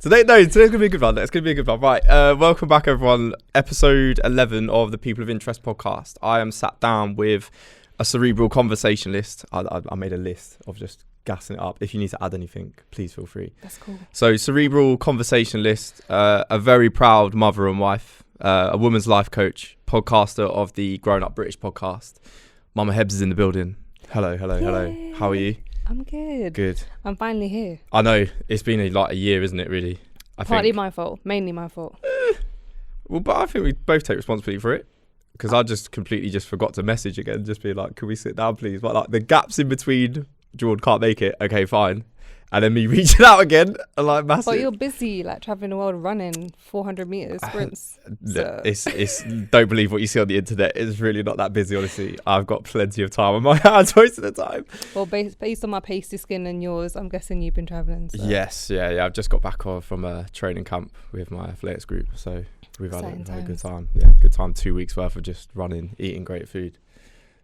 Today's going to be a good one. It's going to be a good one. Right. Welcome back, everyone. Episode 11 of the People of Interest podcast. I am sat down with a cerebral conversation list. I made a list of just gassing it up. If you need to add anything, please feel free. That's cool. So, cerebral conversation list, a very proud mother and wife, a woman's life coach, podcaster of the Growing Up Brit-ish Podcast. Mama Hebs is in the building. Hello. Yay. How are you? I'm good. Good. I'm finally here. I know. It's been a year, isn't it, really? Partly my fault. Mainly my fault. Well, but I think we both take responsibility for it. Because I just completely forgot to message again. Just be like, can we sit down, please? But like the gaps in between, Jordan can't make it. Okay, fine. And then me reaching out again, like massive. But you're busy, like traveling the world, running 400 meters sprints. It's don't believe what you see on the internet. It's really not that busy, honestly. I've got plenty of time on my hands most of the time. Well, based on my pasty skin and yours, I'm guessing you've been traveling. So. Yes, yeah. I've just got back from a training camp with my athletics group, so we've had a good time. Yeah, good time. 2 weeks worth of just running, eating great food,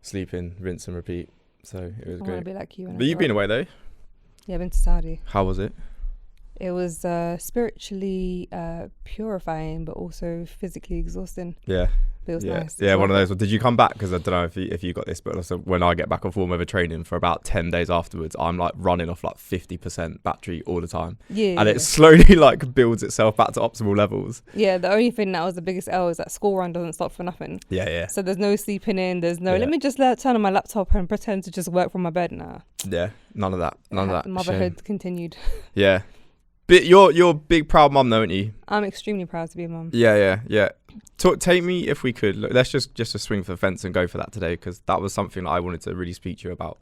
sleeping, rinse and repeat. So it was great. I want to be like you. But you've been away though. Yeah, I've been to Saudi. How was it? It was spiritually purifying, but also physically exhausting. Yeah. But it was nice. Yeah, one of those. Did you come back? Because I don't know if you got this, but also when I get back off warm weather training for about 10 days afterwards, I'm like running off like 50% battery all the time. Yeah. And it slowly like builds itself back to optimal levels. Yeah, the only thing that was the biggest L is that school run doesn't stop for nothing. Yeah. So there's no sleeping in. There's no, let me just turn on my laptop and pretend to just work from my bed now. Yeah, none of that. Motherhood continued. Yeah. But you're a big proud mum though, aren't you? I'm extremely proud to be a mum. Yeah. Take me, if we could, look, let's just a swing for the fence and go for that today, because that was something that I wanted to really speak to you about,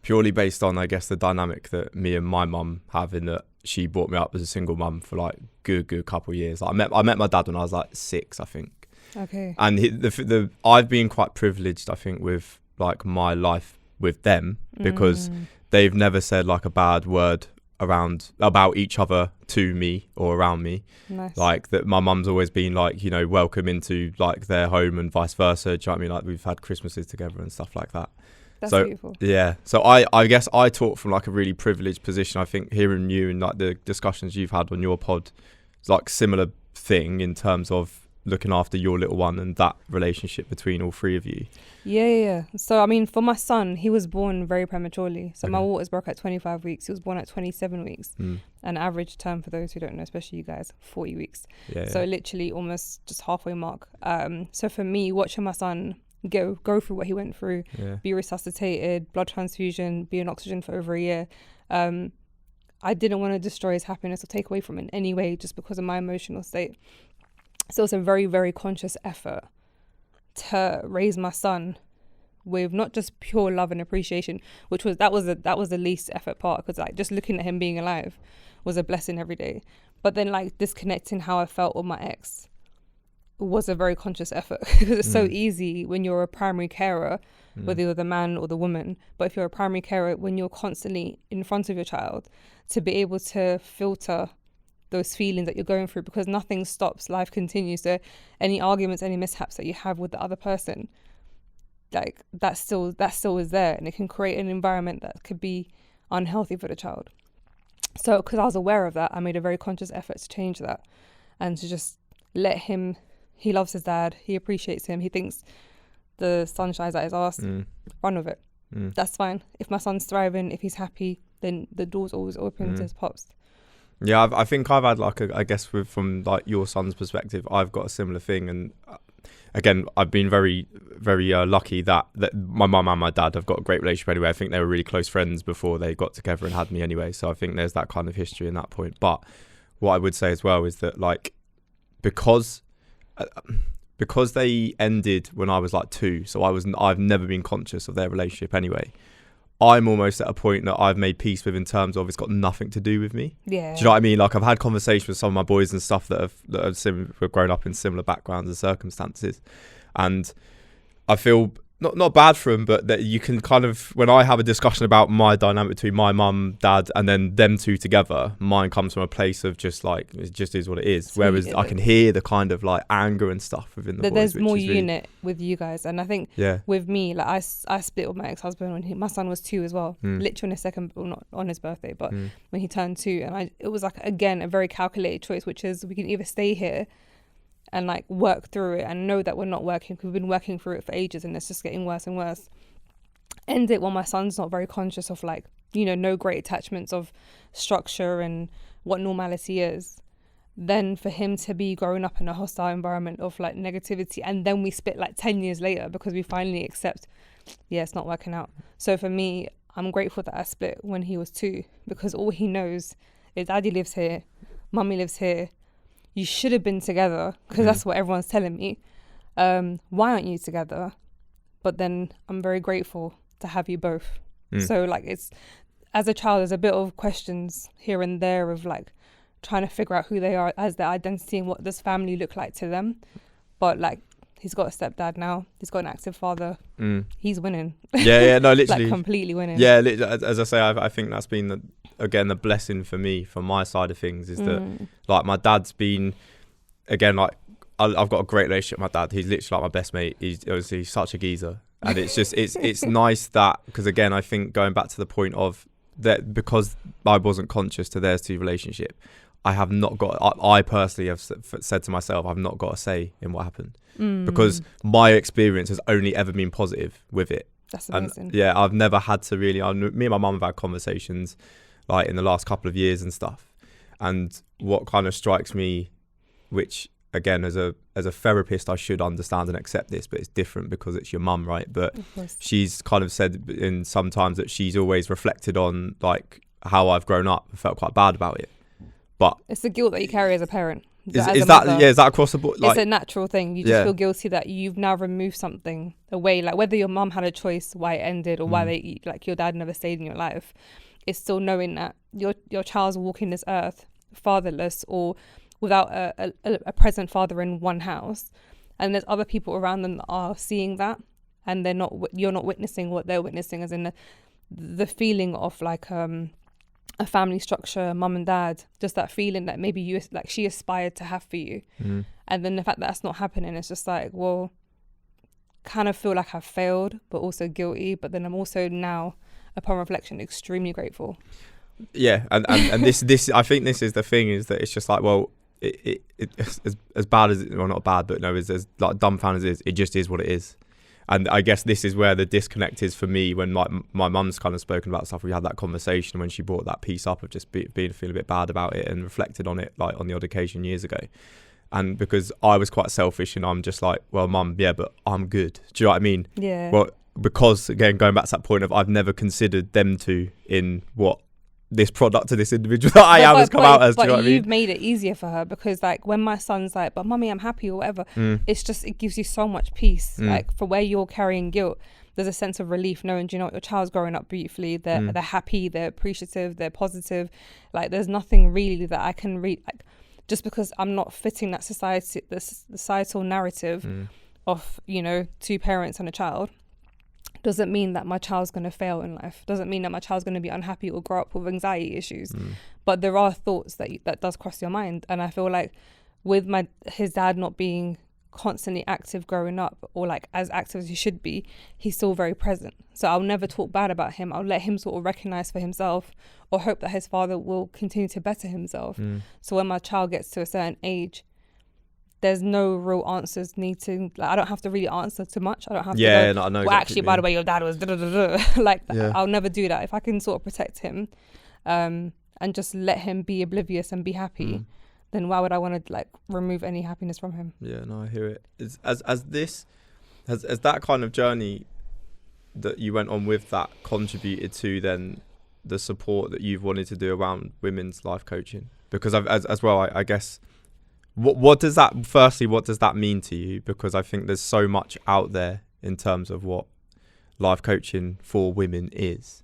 purely based on, I guess, the dynamic that me and my mum have, in that she brought me up as a single mum for like good couple of years. Like, I met my dad when I was like 6, I think. Okay. And I've been quite privileged, I think, with like my life with them, because they've never said like a bad word about each other to me or around me. Nice. Like that my mum's always been like, you know, welcome into like their home and vice versa. Do you know what I mean? Like we've had Christmases together and stuff like that. That's beautiful. Yeah. So I guess I talk from like a really privileged position. I think hearing you and like the discussions you've had on your pod, it's like similar thing in terms of looking after your little one and that relationship between all three of you. Yeah. So I mean, for my son, he was born very prematurely. So my waters broke at 25 weeks. He was born at 27 weeks. An average term, for those who don't know, especially you guys, 40 weeks. So literally almost just halfway mark. So for me, watching my son go through what he went through, be resuscitated, blood transfusion, be on oxygen for over a year, I didn't want to destroy his happiness or take away from it in any way just because of my emotional state. So it's a very, very conscious effort to raise my son with not just pure love and appreciation, that was the least effort part, because like just looking at him being alive was a blessing every day. But then like disconnecting how I felt with my ex was a very conscious effort, because it's so easy when you're a primary carer, whether you're the man or the woman, but if you're a primary carer, when you're constantly in front of your child, to be able to filter those feelings that you're going through, because nothing stops, life continues. So any arguments, any mishaps that you have with the other person, like that still is there, and it can create an environment that could be unhealthy for the child. So because I was aware of that, I made a very conscious effort to change that and to just let him, he loves his dad, he appreciates him, he thinks the sun shines at his arse, run with it. That's fine. If my son's thriving, if he's happy, then the door's always open to his pops. Yeah, I think I've had like I guess from like your son's perspective, I've got a similar thing, and again, I've been very, very lucky that my mum and my dad have got a great relationship anyway. I think they were really close friends before they got together and had me anyway. So I think there's that kind of history in that point. But what I would say as well is that like because they ended when I was like 2, so I've never been conscious of their relationship anyway. I'm almost at a point that I've made peace with, in terms of it's got nothing to do with me. Yeah. Do you know what I mean? Like I've had conversations with some of my boys and stuff that have grown up in similar backgrounds and circumstances, and I feel not bad for them, but that you can kind of, when I have a discussion about my dynamic between my mum, dad, and then them two together, mine comes from a place of just like, it just is what it is. Whereas I can hear the kind of like anger and stuff within the boys. There's more unit with you guys. And I think yeah. with me, like I split with my ex-husband when my son was 2 as well. Literally on his second, well, not on his birthday, but when he turned 2. And it was like, again, a very calculated choice, which is we can either stay here and like work through it and know that we're not working, because we've been working through it for ages and it's just getting worse and worse. End it when my son's not very conscious of like, you know, no great attachments of structure and what normality is. Then for him to be growing up in a hostile environment of like negativity, and then we split like 10 years later because we finally accept, yeah, it's not working out. So for me, I'm grateful that I split when he was 2, because all he knows is daddy lives here, mummy lives here. You should have been together, because that's what everyone's telling me. Why aren't you together? But then I'm very grateful to have you both. So like, it's, as a child, there's a bit of questions here and there of like trying to figure out who they are as their identity and what does family look like to them. But like, he's got a stepdad now. He's got an active father. He's winning. Yeah, no, literally. Like completely winning. Yeah, as I say, I think that's been the blessing for me from my side of things, is that like my dad's been, again, like I've got a great relationship with my dad. He's literally like my best mate. He's obviously such a geezer, and it's just it's nice that, because again, I think going back to the point of that, because I wasn't conscious to theirs two relationship, I have not got, I personally have said to myself, I've not got a say in what happened, because my experience has only ever been positive with it. That's amazing. And yeah, I've never had to really, me and my mum have had conversations like in the last couple of years and stuff. And what kind of strikes me, which again, as a therapist, I should understand and accept this, but it's different because it's your mum, right? But she's kind of said in sometimes that she's always reflected on like how I've grown up and felt quite bad about it. But it's the guilt that you carry as a parent. Is that across the board? Like, it's a natural thing. You just feel guilty that you've now removed something away. Like whether your mum had a choice why it ended, or why they, like your dad never stayed in your life, it's still knowing that your child's walking this earth fatherless or without a present father in one house, and there's other people around them that are seeing that, and you're not witnessing what they're witnessing, as in the feeling of like a family structure, mum and dad, just that feeling that maybe she aspired to have for you. And then the fact that that's not happening, it's just like, well, kind of feel like I've failed, but also guilty. But then I'm also now, upon reflection, extremely grateful. Yeah, and this I think this is the thing, is that it's just like, well, it as bad as, well, not bad, but no, as like dumbfounded as it is, it just is what it is. And I guess this is where the disconnect is for me, when my mum's kind of spoken about stuff. We had that conversation when she brought that piece up of just feeling a bit bad about it, and reflected on it like on the odd occasion years ago. And because I was quite selfish, and I'm just like, well, mum, yeah, but I'm good. Do you know what I mean? Yeah. Well, because again, going back to that point of, I've never considered them two in what this product of this individual that I am has come out as. Do you know what I mean? You've made it easier for her, because like when my son's like, but mummy, I'm happy, or whatever, it's just, it gives you so much peace. Like for where you're carrying guilt, there's a sense of relief knowing, do you know what, your child's growing up beautifully, they're happy, they're appreciative, they're positive. Like there's nothing really that I can read, like just because I'm not fitting that societal narrative of, you know, 2 parents and a child, doesn't mean that my child's going to fail in life, doesn't mean that my child's going to be unhappy or grow up with anxiety issues. But there are thoughts that does cross your mind. And I feel like with his dad not being constantly active growing up, or like as active as he should be, he's still very present. So I'll never talk bad about him. I'll let him sort of recognize for himself, or hope that his father will continue to better himself. So when my child gets to a certain age, there's no real answers like, I don't have to really answer too much. I don't have to go, no, I know, well, exactly, actually, by the way, your dad was like, I'll never do that. If I can sort of protect him and just let him be oblivious and be happy, then why would I want to like remove any happiness from him? Yeah, no, I hear it. As that kind of journey that you went on with that contributed to then the support that you've wanted to do around women's life coaching? Because as well, I guess, what does that mean to you? Because I think there's so much out there in terms of what life coaching for women is.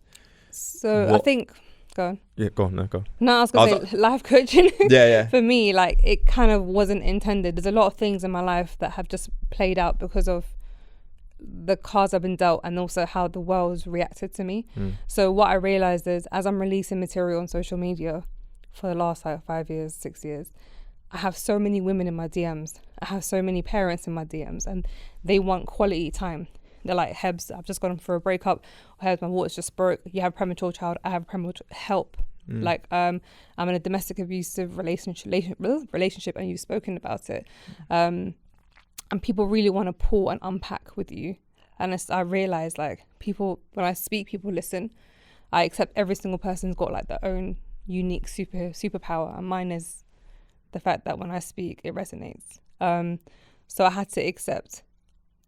So I think, go on. Yeah, go on. No, go on. No, I was going to say life coaching. Yeah. For me, like it kind of wasn't intended. There's a lot of things in my life that have just played out because of the cards I've been dealt and also how the world's reacted to me. So what I realized is, as I'm releasing material on social media for the last like 5 years, 6 years, I have so many women in my DMs. I have so many parents in my DMs, and they want quality time. They're like, Hebs, I've just gone for a breakup. Hebs, my water's just broke. You have a premature child. I have a premature help. Like, I'm in a domestic abusive relationship, and you've spoken about it. And people really want to pull and unpack with you. And I realize, like, people, when I speak, people listen. I accept every single person's got like their own unique superpower, and mine is the fact that when I speak, it resonates. So I had to accept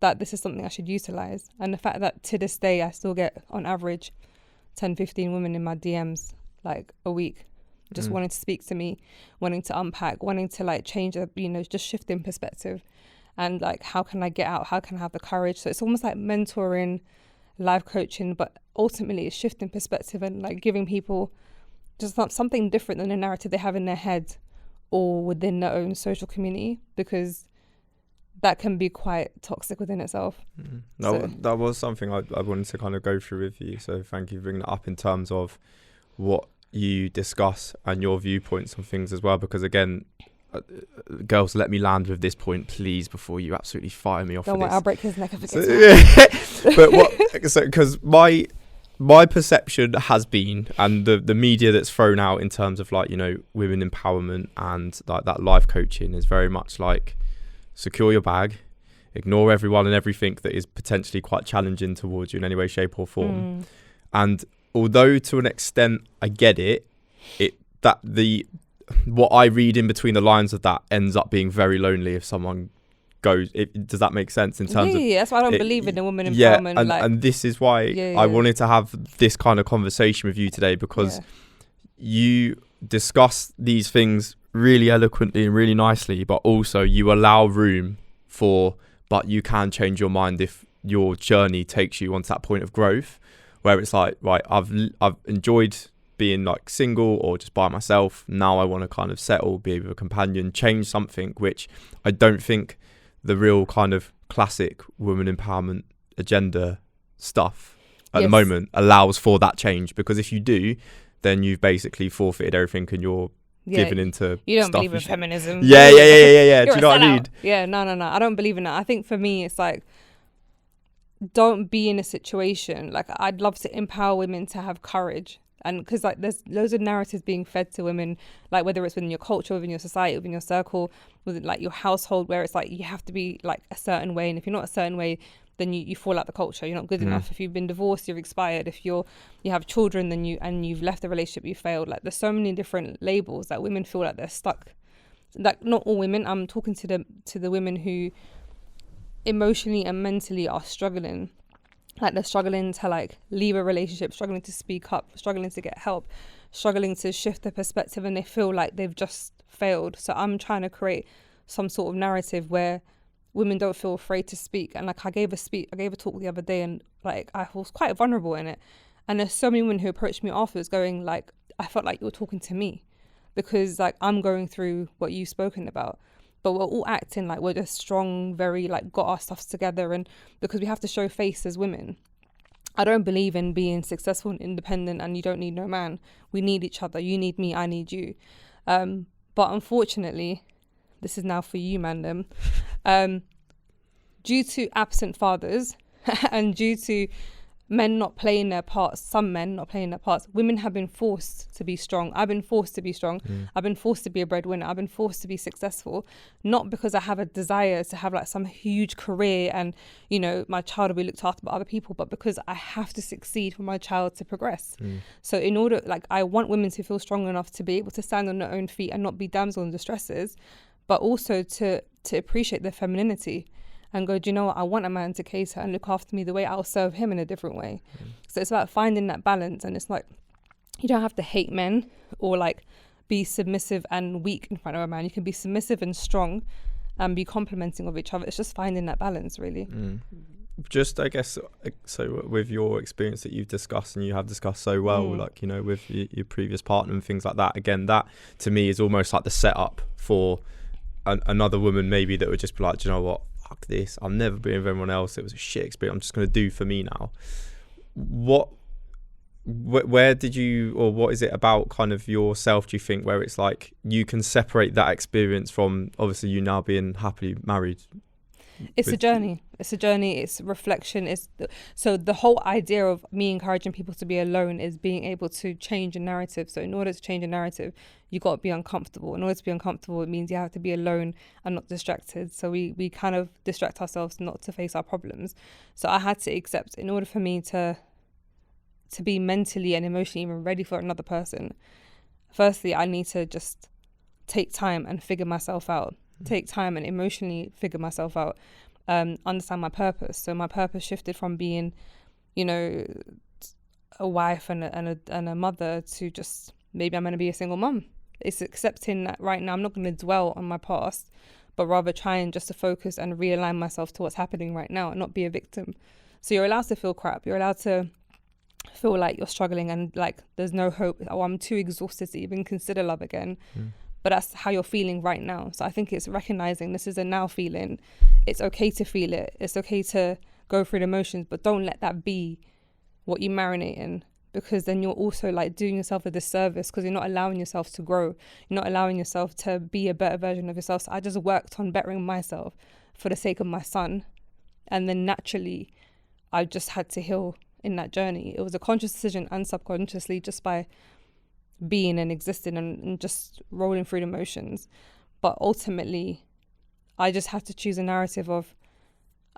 that this is something I should utilize. And the fact that to this day, I still get on average 10, 15 women in my DMs like a week, just wanting to speak to me, wanting to unpack, wanting to like change, just shifting perspective. And like, how can I get out? How can I have the courage? So it's almost like mentoring, life coaching, but ultimately it's shifting perspective and like giving people just something different than the narrative they have in their head or within their own social community, because that can be quite toxic within itself. That was something I wanted to kind of go through with you. So thank you for bringing that up in terms of what you discuss and your viewpoints on things as well. Because again, girls, let me land with this point, please, before you absolutely fire me off. Don't worry, I'll break his neck if it gets But because my perception has been, and the media that's thrown out in terms of like, women empowerment and like that life coaching is very much like, secure your bag, ignore everyone and everything that is potentially quite challenging towards you in any way, shape or form. And although to an extent I get what I read in between the lines of that ends up being very lonely if someone goes. Does that make sense in terms of? Yeah, that's why I don't believe in the woman empowerment. And this is why I wanted to have this kind of conversation with you today, because you discuss these things really eloquently and really nicely, but also you allow room for, but you can change your mind if your journey takes you onto that point of growth where it's like, right, I've enjoyed being like single or just by myself. Now I want to kind of settle, be with a companion, change something, which I don't think the real kind of classic woman empowerment agenda stuff at the moment allows for that change. Because if you do, then you've basically forfeited everything and you're giving into you don't stuff believe in feminism. Do you know what I mean? Yeah, no, I don't believe in that. I think for me it's like, don't be in a situation, like, I'd love to empower women to have courage. And because like there's loads of narratives being fed to women, like whether it's within your culture, within your society, within your circle, within like your household, where it's like you have to be like a certain way, and if you're not a certain way, then you fall out the culture. You're not good enough. If you've been divorced, you're expired. If you have children, then you've left the relationship, you failed. Like, there's so many different labels that women feel like they're stuck. Like, not all women. I'm talking to the women who emotionally and mentally are struggling. Like, they're struggling to like leave a relationship, struggling to speak up, struggling to get help, struggling to shift their perspective, and they feel like they've just failed. So I'm trying to create some sort of narrative where women don't feel afraid to speak. And like, I gave a talk the other day, and like I was quite vulnerable in it. And there's so many women who approached me afterwards going like, I felt like you were talking to me, because like I'm going through what you've spoken about. But we're all acting like we're just strong, very like got our stuff together, and because we have to show face as women. I don't believe in being successful and independent and you don't need no man. We need each other. You need me, I need you. But unfortunately, this is now for you, mandem. Due to absent fathers and due to men not playing their parts, some men not playing their parts, women have been forced to be strong. I've been forced to be strong. I've been forced to be a breadwinner. I've been forced to be successful, not because I have a desire to have like some huge career and, my child will be looked after by other people, but because I have to succeed for my child to progress. So in order, like, I want women to feel strong enough to be able to stand on their own feet and not be damsel in distresses, but also to appreciate their femininity. And go, do you know what? I want a man to cater and look after me the way I'll serve him in a different way. So it's about finding that balance. And it's like, you don't have to hate men or like be submissive and weak in front of a man. You can be submissive and strong and be complimenting of each other. It's just finding that balance, really. Just, I guess, so with your experience that you've discussed and you have discussed so well, like, with your previous partner and things like that, again, that to me is almost like the setup for another woman maybe that would just be like, do you know what? fuck this, I'll never be with everyone else, it was a shit experience, I'm just going to do for me now. Where did you, or what is it about kind of yourself, do you think, where it's like you can separate that experience from obviously you now being happily married? It's a journey. It's reflection. So the whole idea of me encouraging people to be alone is being able to change a narrative. So in order to change a narrative, you got to be uncomfortable. In order to be uncomfortable, it means you have to be alone and not distracted. So we kind of distract ourselves not to face our problems. So I had to accept, in order for me to be mentally and emotionally even ready for another person, firstly, I need to just take time and figure myself out. Take time and emotionally figure myself out, understand my purpose. So my purpose shifted from being, a wife and a mother to just, maybe I'm going to be a single mum. It's accepting that right now I'm not going to dwell on my past, but rather trying just to focus and realign myself to what's happening right now and not be a victim. So you're allowed to feel crap. You're allowed to feel like you're struggling and like there's no hope. Oh, I'm too exhausted to even consider love again. But that's how you're feeling right now. So I think it's recognizing this is a now feeling. It's okay to feel it. It's okay to go through the emotions, but don't let that be what you marinate in, because then you're also like doing yourself a disservice, because you're not allowing yourself to grow. You're not allowing yourself to be a better version of yourself. So I just worked on bettering myself for the sake of my son. And then naturally, I just had to heal in that journey. It was a conscious decision and subconsciously, just by being and existing and just rolling through the motions. But ultimately, I just have to choose a narrative of,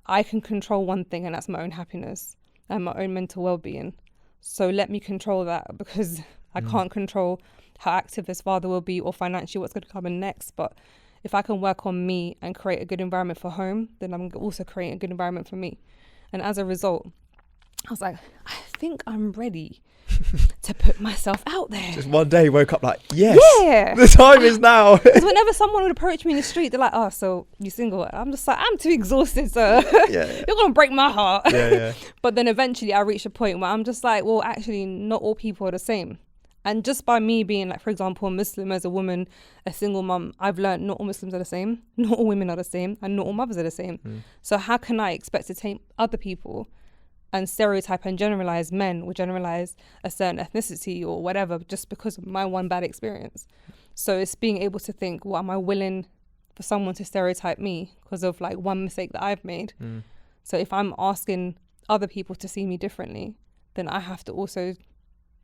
I can control one thing, and that's my own happiness and my own mental well-being. So let me control that, because I can't control how active this father will be or financially what's going to come in next. But if I can work on me and create a good environment for home, then I'm also creating a good environment for me. And as a result, I was like, I think I'm ready to put myself out there. Just one day woke up like, yes, yeah, the time is now. Because whenever someone would approach me in the street, they're like, oh, so you single? I'm just like, I'm too exhausted, so you're gonna break my heart. But then eventually I reached a point where I'm just like, well, actually not all people are the same. And just by me being like, for example, a Muslim, as a woman, a single mum, I've learned not all Muslims are the same, not all women are the same, and not all mothers are the same. So how can I expect to take other people and stereotype and generalize men, or generalize a certain ethnicity or whatever, just because of my one bad experience? So it's being able to think, well, am I willing for someone to stereotype me because of like one mistake that I've made? So if I'm asking other people to see me differently, then I have to also,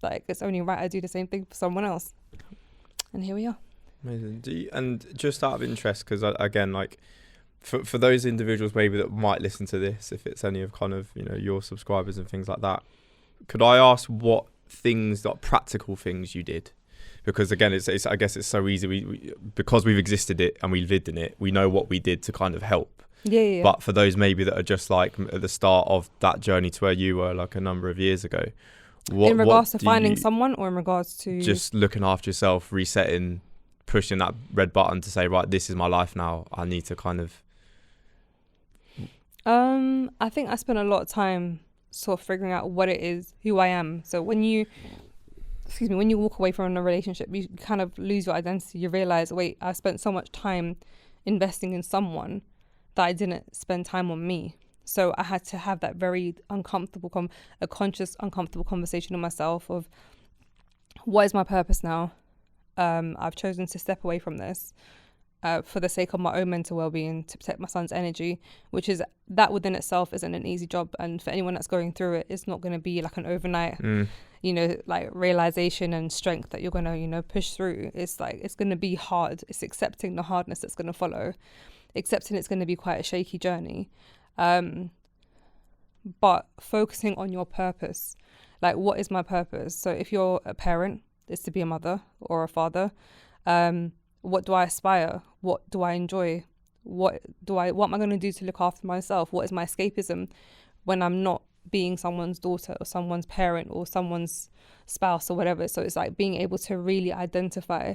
like, it's only right I do the same thing for someone else. And here we are. Amazing. And just out of interest, because again, like, for those individuals maybe that might listen to this, if it's any of kind of, your subscribers and things like that, could I ask what things, like practical things you did? Because again, it's I guess it's so easy. We because we've existed it and we lived in it, we know what we did to kind of help. Yeah. But for those maybe that are just like at the start of that journey to where you were like a number of years ago, in regards to finding someone, or in regards to just looking after yourself, resetting, pushing that red button to say, right, this is my life now. I need to kind of. I think I spent a lot of time sort of figuring out what it is, who I am. So when you walk away from a relationship, you kind of lose your identity. You realize, wait, I spent so much time investing in someone that I didn't spend time on me. So I had to have that very uncomfortable, a conscious, uncomfortable conversation with myself of, what is my purpose now? I've chosen to step away from this. For the sake of my own mental well-being, to protect my son's energy, which is, that within itself isn't an easy job. And for anyone that's going through it, it's not going to be like an overnight, like realization and strength that you're going to, push through. It's like, it's going to be hard. It's accepting the hardness that's going to follow, accepting it's going to be quite a shaky journey. But focusing on your purpose, like, what is my purpose? So if you're a parent, it's to be a mother or a father. What do I aspire? What do I enjoy? What am I going to do to look after myself? What is my escapism when I'm not being someone's daughter or someone's parent or someone's spouse or whatever? So it's like being able to really identify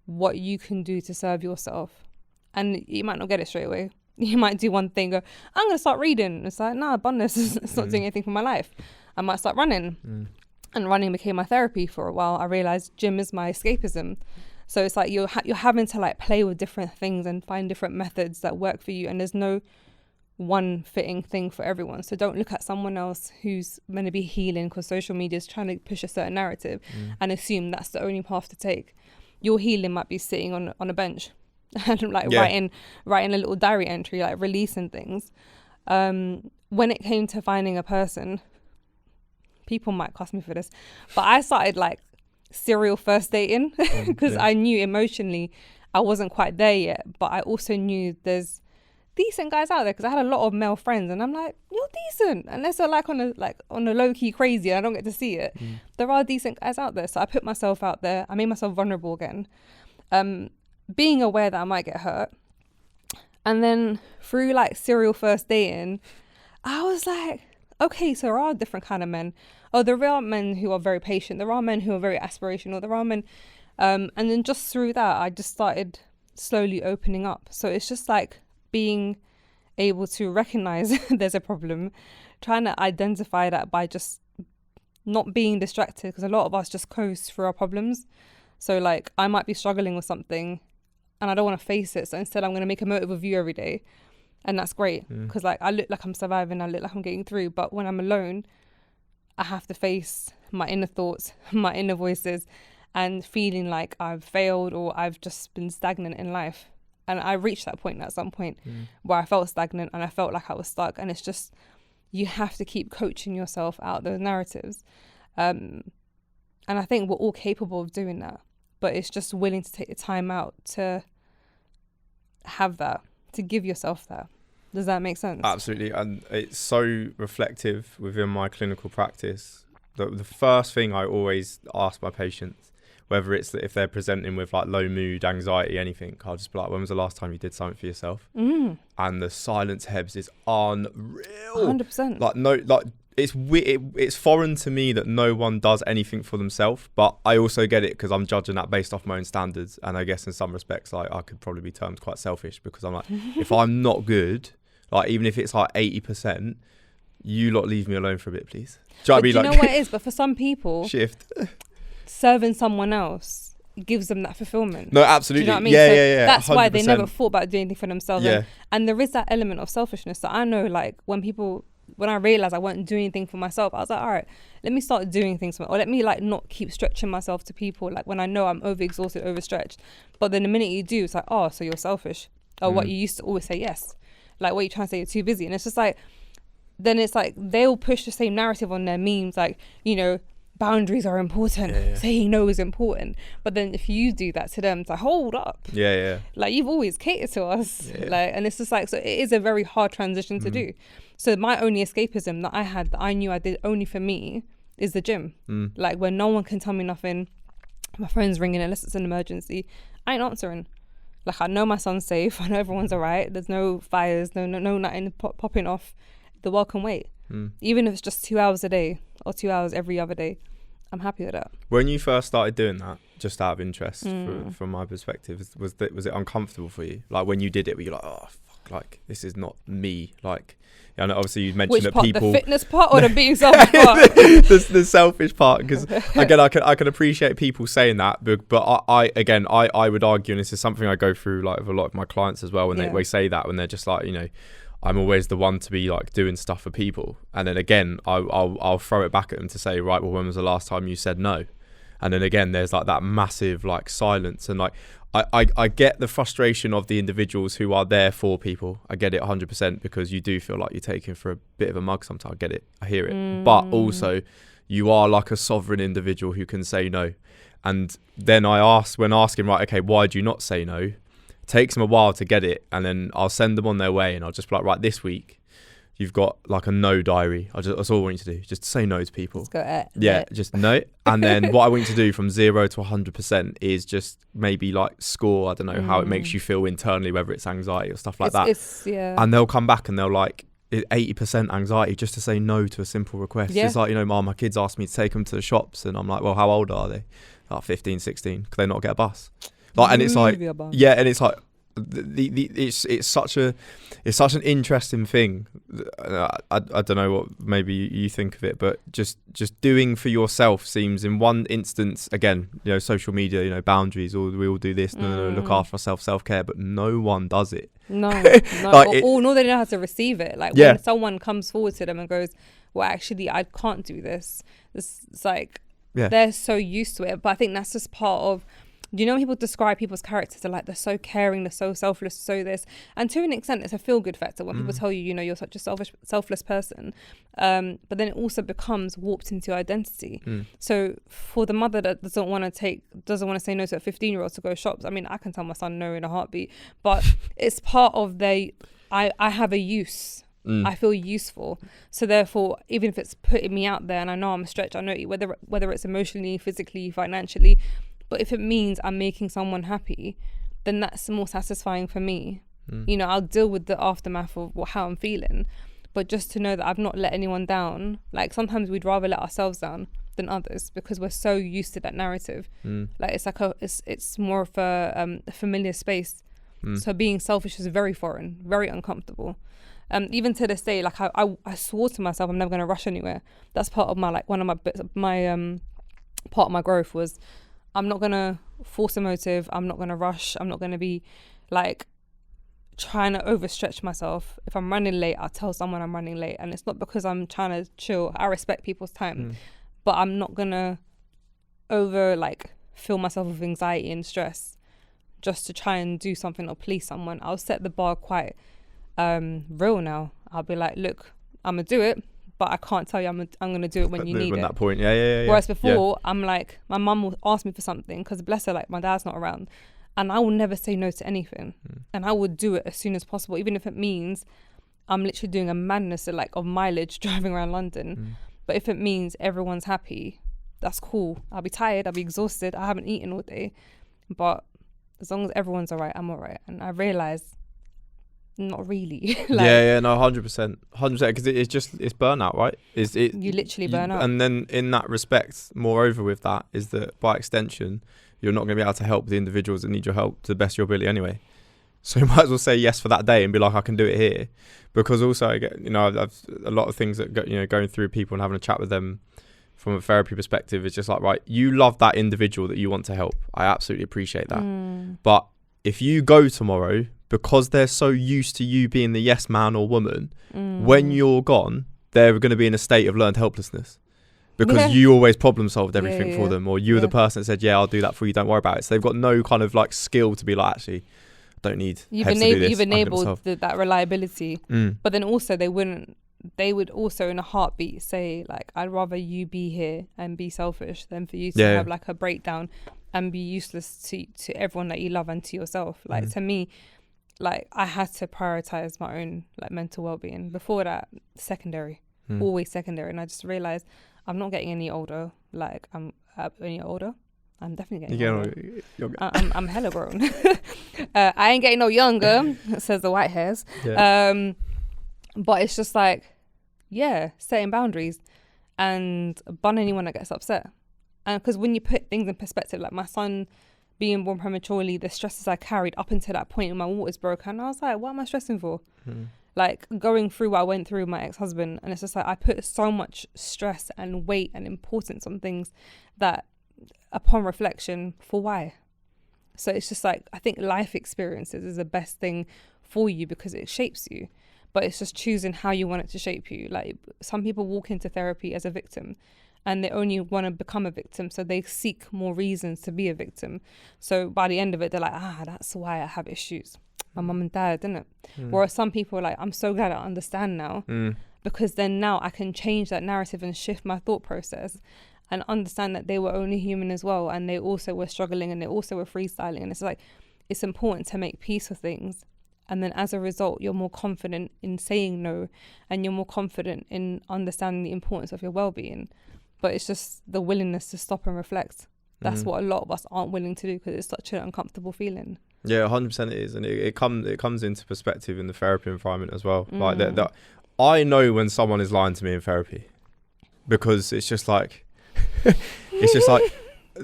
what you can do to serve yourself. And you might not get it straight away. You might do one thing, go, I'm going to start reading. It's like, nah, abundance is not doing anything for my life. I might start running. And running became my therapy for a while. I realized gym is my escapism. So it's like you're having to like play with different things and find different methods that work for you, and there's no one fitting thing for everyone. So don't look at someone else who's going to be healing because social media is trying to push a certain narrative and assume that's the only path to take. Your healing might be sitting on a bench and like writing a little diary entry, like releasing things. When it came to finding a person, people might cuss me for this, but I started like serial first dating because I knew emotionally I wasn't quite there yet, but I also knew there's decent guys out there because I had a lot of male friends, and I'm like, you're decent, unless they're like on a low key crazy and I don't get to see it. There are decent guys out there, so I put myself out there. I made myself vulnerable again, being aware that I might get hurt. And then through like serial first dating, I was like, okay, so there are different kind of men. Oh, there are men who are very patient. There are men who are very aspirational. There are men, and then just through that, I just started slowly opening up. So it's just like being able to recognize there's a problem, trying to identify that by just not being distracted, because a lot of us just coast through our problems. So like I might be struggling with something and I don't want to face it, so instead I'm going to make a motive of you every day, and that's great because like I look like I'm surviving, I look like I'm getting through, but when I'm alone I have to face my inner thoughts, my inner voices, and feeling like I've failed or I've just been stagnant in life. And I reached that point at some point where I felt stagnant and I felt like I was stuck. And it's just, you have to keep coaching yourself out those narratives. And I think we're all capable of doing that. But it's just willing to take the time out to have that, to give yourself that. Does that make sense? Absolutely. And it's so reflective within my clinical practice. The first thing I always ask my patients, whether it's if they're presenting with like low mood, anxiety, anything, I'll just be like, when was the last time you did something for yourself? And the silence, Hebs, is unreal. 100%. Like, no, like it's foreign to me that no one does anything for themselves, but I also get it because I'm judging that based off my own standards. And I guess in some respects, like I could probably be termed quite selfish because I'm like, if I'm not good, like even if it's like 80%, you lot leave me alone for a bit, please. Do you know what it is? But for some people, shift. Serving someone else gives them that fulfillment. No, absolutely. Do you know what I mean? Yeah. That's 100%. Why they never thought about doing anything for themselves. Yeah. And there is that element of selfishness. So I know, like, when I realized I wasn't doing anything for myself, I was like, all right, let me start doing things or let me like not keep stretching myself to people. Like when I know I'm overexhausted, overstretched. But then the minute you do, it's like, oh, so you're selfish. Or what you used to always say yes. Like what you trying to say, you're too busy. And it's just like, then it's like they'll push the same narrative on their memes, like, you know, boundaries are important, saying no is important. But then if you do that to them, it's like, hold up, like you've always catered to us, like, and it's just like, so it is a very hard transition to do. So my only escapism that I had, that I knew I did only for me, is the gym. Like when no one can tell me nothing, my phone's ringing unless it's an emergency, I ain't answering. Like I know my son's safe, I know everyone's all right, there's no fires, no nothing popping off. The world can wait. Even if it's just 2 hours a day or 2 hours every other day, I'm happy with that. When you first started doing that, just out of interest, from my perspective, was it uncomfortable for you? Like when you did it, were you like, oh fuck, like this is not me? Like, and obviously you mentioned that people, the fitness part or the being selfish part? the selfish part, because again, I can appreciate people saying that, but I would argue, and this is something I go through like with a lot of my clients as well, when they say that, when they're just like, you know, I'm always the one to be like doing stuff for people, and then again I'll throw it back at them to say, right, well, when was the last time you said no? And then again there's like that massive like silence, and like I get the frustration of the individuals who are there for people. I get it 100%, because you do feel like you're taking for a bit of a mug sometimes. I get it, I hear it, but also you are like a sovereign individual who can say no. And then I ask, when asking, right, okay, why do you not say no? Takes them a while to get it, and then I'll send them on their way, and I'll just be like, right, this week you've got like a no diary. That's all I want you to do, just say no to people. Let's go just no. And then what I want you to do from 0 to 100% is just maybe like score, I don't know how it makes you feel internally, whether it's anxiety or stuff like that. And they'll come back and they'll like 80% anxiety just to say no to a simple request. It's like, you know, Mom, my kids asked me to take them to the shops, and I'm like, well, how old are they? Like 15, 16. Could they not get a bus? Like, and it's like, and it's like, it's such an interesting thing. I don't know what maybe you think of it, but just doing for yourself seems, in one instance, again, social media, boundaries, or we all do this, look after ourselves, self-care, but no one does it. No. Nor they know how to receive it. Like when someone comes forward to them and goes, well, actually, I can't do this. It's like they're so used to it. But I think that's just part of, when people describe people's characters, they're so caring, they're so selfless, so this. And to an extent, it's a feel-good factor when people tell you, you're such a selfless person. But then it also becomes warped into your identity. So for the mother that doesn't want to say no to a 15-year-old to go shops, I mean, I can tell my son no in a heartbeat, but it's part of I have a use. I feel useful. So therefore, even if it's putting me out there and I know I'm stretched, I know whether it's emotionally, physically, financially, but if it means I'm making someone happy, then that's more satisfying for me. I'll deal with the aftermath of how I'm feeling, but just to know that I've not let anyone down. Like sometimes we'd rather let ourselves down than others because we're so used to that narrative. Like it's more of a familiar space. So being selfish is very foreign, very uncomfortable. Even to this day, like I swore to myself I'm never going to rush anywhere. That's part of my one of my bits, part of my growth was I'm not going to force a motive. I'm not going to rush. I'm not going to be trying to overstretch myself. If I'm running late, I'll tell someone I'm running late, and it's not because I'm trying to chill. I respect people's time, but I'm not going to fill myself with anxiety and stress just to try and do something or please someone. I'll set the bar quite real now. I'll be like, look, I'm gonna do it, but I can't tell you I'm gonna do it when you need it. That point, yeah. Whereas before, I'm like, my mum will ask me for something because bless her, my dad's not around, and I will never say no to anything, and I would do it as soon as possible, even if it means I'm literally doing a madness of mileage driving around London. But if it means everyone's happy, that's cool. I'll be tired, I'll be exhausted, I haven't eaten all day, but as long as everyone's alright, I'm alright. And I realised, not really. 100%, because it's burnout, right? You literally burn out. And then in that respect, moreover with that, is that by extension, you're not going to be able to help the individuals that need your help to the best of your ability anyway. So you might as well say yes for that day and be like, I can do it here. Because also, I get, I've a lot of things that going through people and having a chat with them from a therapy perspective, it's just like, right, you love that individual that you want to help. I absolutely appreciate that. But if you go tomorrow, because they're so used to you being the yes man or woman, when you're gone, they're going to be in a state of learned helplessness because you always problem solved everything for them, or you were the person that said, yeah, I'll do that for you, don't worry about it. So they've got no kind of skill to be like, actually, I don't need you've enabled that reliability. But then also they would also in a heartbeat say, I'd rather you be here and be selfish than for you to have a breakdown and be useless to everyone that you love and to yourself. To me, I had to prioritize my own mental well-being. Before that, always secondary. And I just realized I'm not getting any older. I'm any older. I'm definitely getting older. I'm hella grown. I ain't getting no younger, says the white hairs. But it's just setting boundaries and bun anyone that gets upset. And because when you put things in perspective, my son being born prematurely, the stresses I carried up until that point when my waters broke, and I was like, what am I stressing for? Going through what I went through with my ex-husband, and it's just I put so much stress and weight and importance on things that upon reflection, for why? So it's just I think life experiences is the best thing for you because it shapes you, but it's just choosing how you want it to shape you. Some people walk into therapy as a victim, and they only want to become a victim, so they seek more reasons to be a victim. So by the end of it, they're like, that's why I have issues. My mum and dad, didn't it? Whereas some people are I'm so glad I understand now, because then now I can change that narrative and shift my thought process and understand that they were only human as well, and they also were struggling, and they also were freestyling. And it's important to make peace with things. And then as a result, you're more confident in saying no, and you're more confident in understanding the importance of your well-being. But it's just the willingness to stop and reflect. That's what a lot of us aren't willing to do because it's such an uncomfortable feeling. Yeah, 100% it is. And it comes into perspective in the therapy environment as well. That I know when someone is lying to me in therapy, because it's just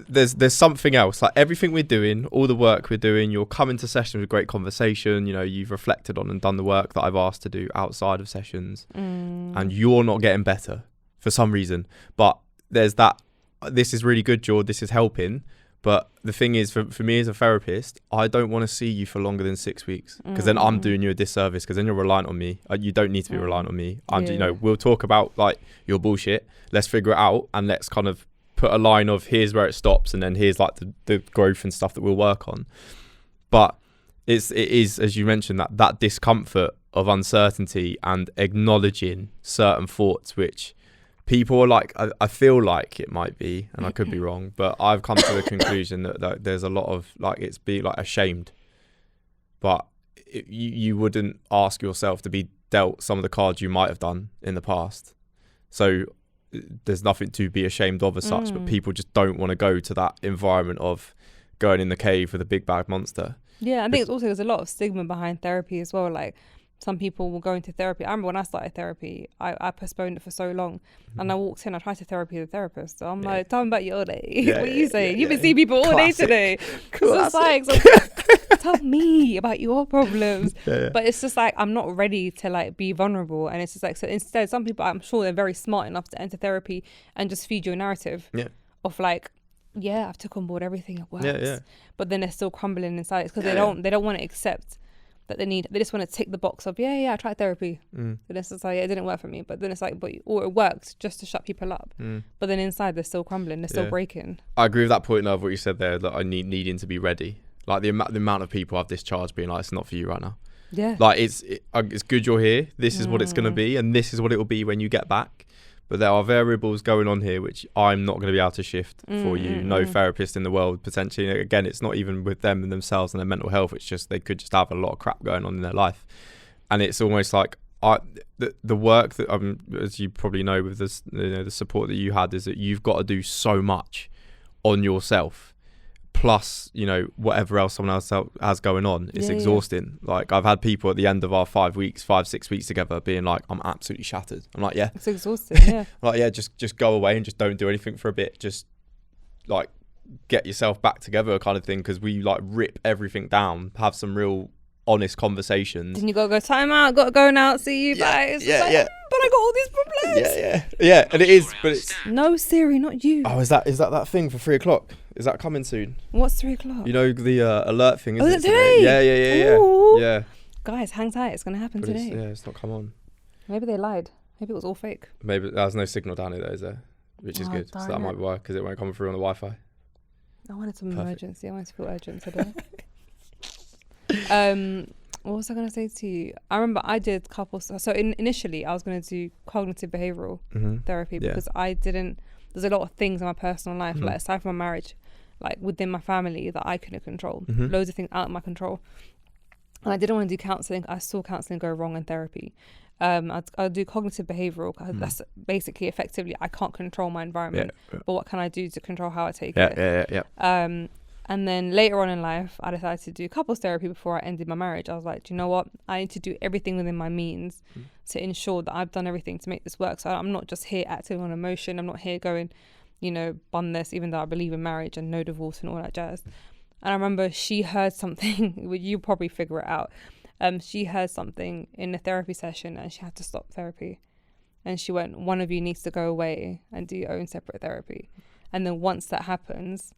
there's something else. Like everything we're doing, all the work we're doing, you're coming to sessions with great conversation. You know, you've reflected on and done the work that I've asked to do outside of sessions, and you're not getting better for some reason. But there's that. This is really good, George. This is helping. But the thing is, for me as a therapist, I don't want to see you for longer than 6 weeks, because then I'm doing you a disservice, because then you're reliant on me. You don't need to be reliant on me. You know, we'll talk about like your bullshit. Let's figure it out, and let's kind of put a line of here's where it stops, and then here's like the growth and stuff that we'll work on. But it is, as you mentioned, that discomfort of uncertainty and acknowledging certain thoughts, which people are like, I feel like it might be, and I could be wrong, but I've come to the conclusion that there's a lot of like, it's be like ashamed, but you wouldn't ask yourself to be dealt some of the cards you might have done in the past. So there's nothing to be ashamed of as such, but people just don't want to go to that environment of going in the cave with a big bad monster. Yeah, I think there's a lot of stigma behind therapy as well. Like, some people will go into therapy. I remember when I started therapy, I postponed it for so long. And I walked in, I tried to therapy the therapist. So I'm like, tell me about your day. What are you saying? You've been seeing people all day today. So it's like, tell me about your problems. But it's just like, I'm not ready to like be vulnerable. And it's just like, so instead, some people, I'm sure they're very smart enough to enter therapy and just feed you a narrative of like, I've took on board everything, it works. But then they're still crumbling inside. It's because they don't want to accept that they just want to tick the box of I tried therapy, but it's just like, it didn't work for me. But then it's like, or it worked just to shut people up, but then inside they're still crumbling, they're still breaking. I agree with that point of what you said there, that I needing to be ready. Like the amount of people I've discharged being like, it's not for you right now. Like it's good you're here, this is what it's going to be, and this is what it will be when you get back. But there are variables going on here which I'm not going to be able to shift for you. No therapist in the world, potentially. Again, it's not even with them and themselves and their mental health. It's just they could just have a lot of crap going on in their life. And it's almost like the work that, as you probably know, with this, the support that you had, is that you've got to do so much on yourself. Plus, whatever else someone else has going on, it's exhausting. Like, I've had people at the end of our 5 6 weeks together being like, I'm absolutely shattered. I'm like, it's exhausting. Like, just go away and just don't do anything for a bit. Just like get yourself back together, kind of thing. Because we like rip everything down, have some real honest conversations. Then you gotta go time out, gotta go now, see you, bye. But I got all these problems. Yeah. And it is, but it's no, Siri, not you. Oh, is that thing for 3 o'clock? Is that coming soon? What's 3 o'clock? The alert thing, isn't it today? Yeah. Yeah. Guys, hang tight. It's going to happen today. It's not come on. Maybe they lied. Maybe it was all fake. Maybe there's no signal down here, though, is there? Which is good. So that might be why, because it won't come through on the Wi-Fi. I wanted some emergency. I wanted to feel urgent today. What was I going to say to you? I remember I did couples. So initially, I was going to do cognitive behavioral therapy because there's a lot of things in my personal life, like aside from my marriage, like within my family, that I couldn't control. Loads of things out of my control. And I didn't want to do counselling. I saw counselling go wrong in therapy. I'd do cognitive behavioural. That's basically, effectively, I can't control my environment, but what can I do to control how I take it? And then later on in life, I decided to do couples therapy before I ended my marriage. I was like, do you know what? I need to do everything within my means to ensure that I've done everything to make this work. So I'm not just here acting on emotion. I'm not here going, bun this, even though I believe in marriage and no divorce and all that jazz. And I remember she heard something, you probably figure it out. She heard something in a therapy session and she had to stop therapy. And she went, one of you needs to go away and do your own separate therapy. And then once that happens,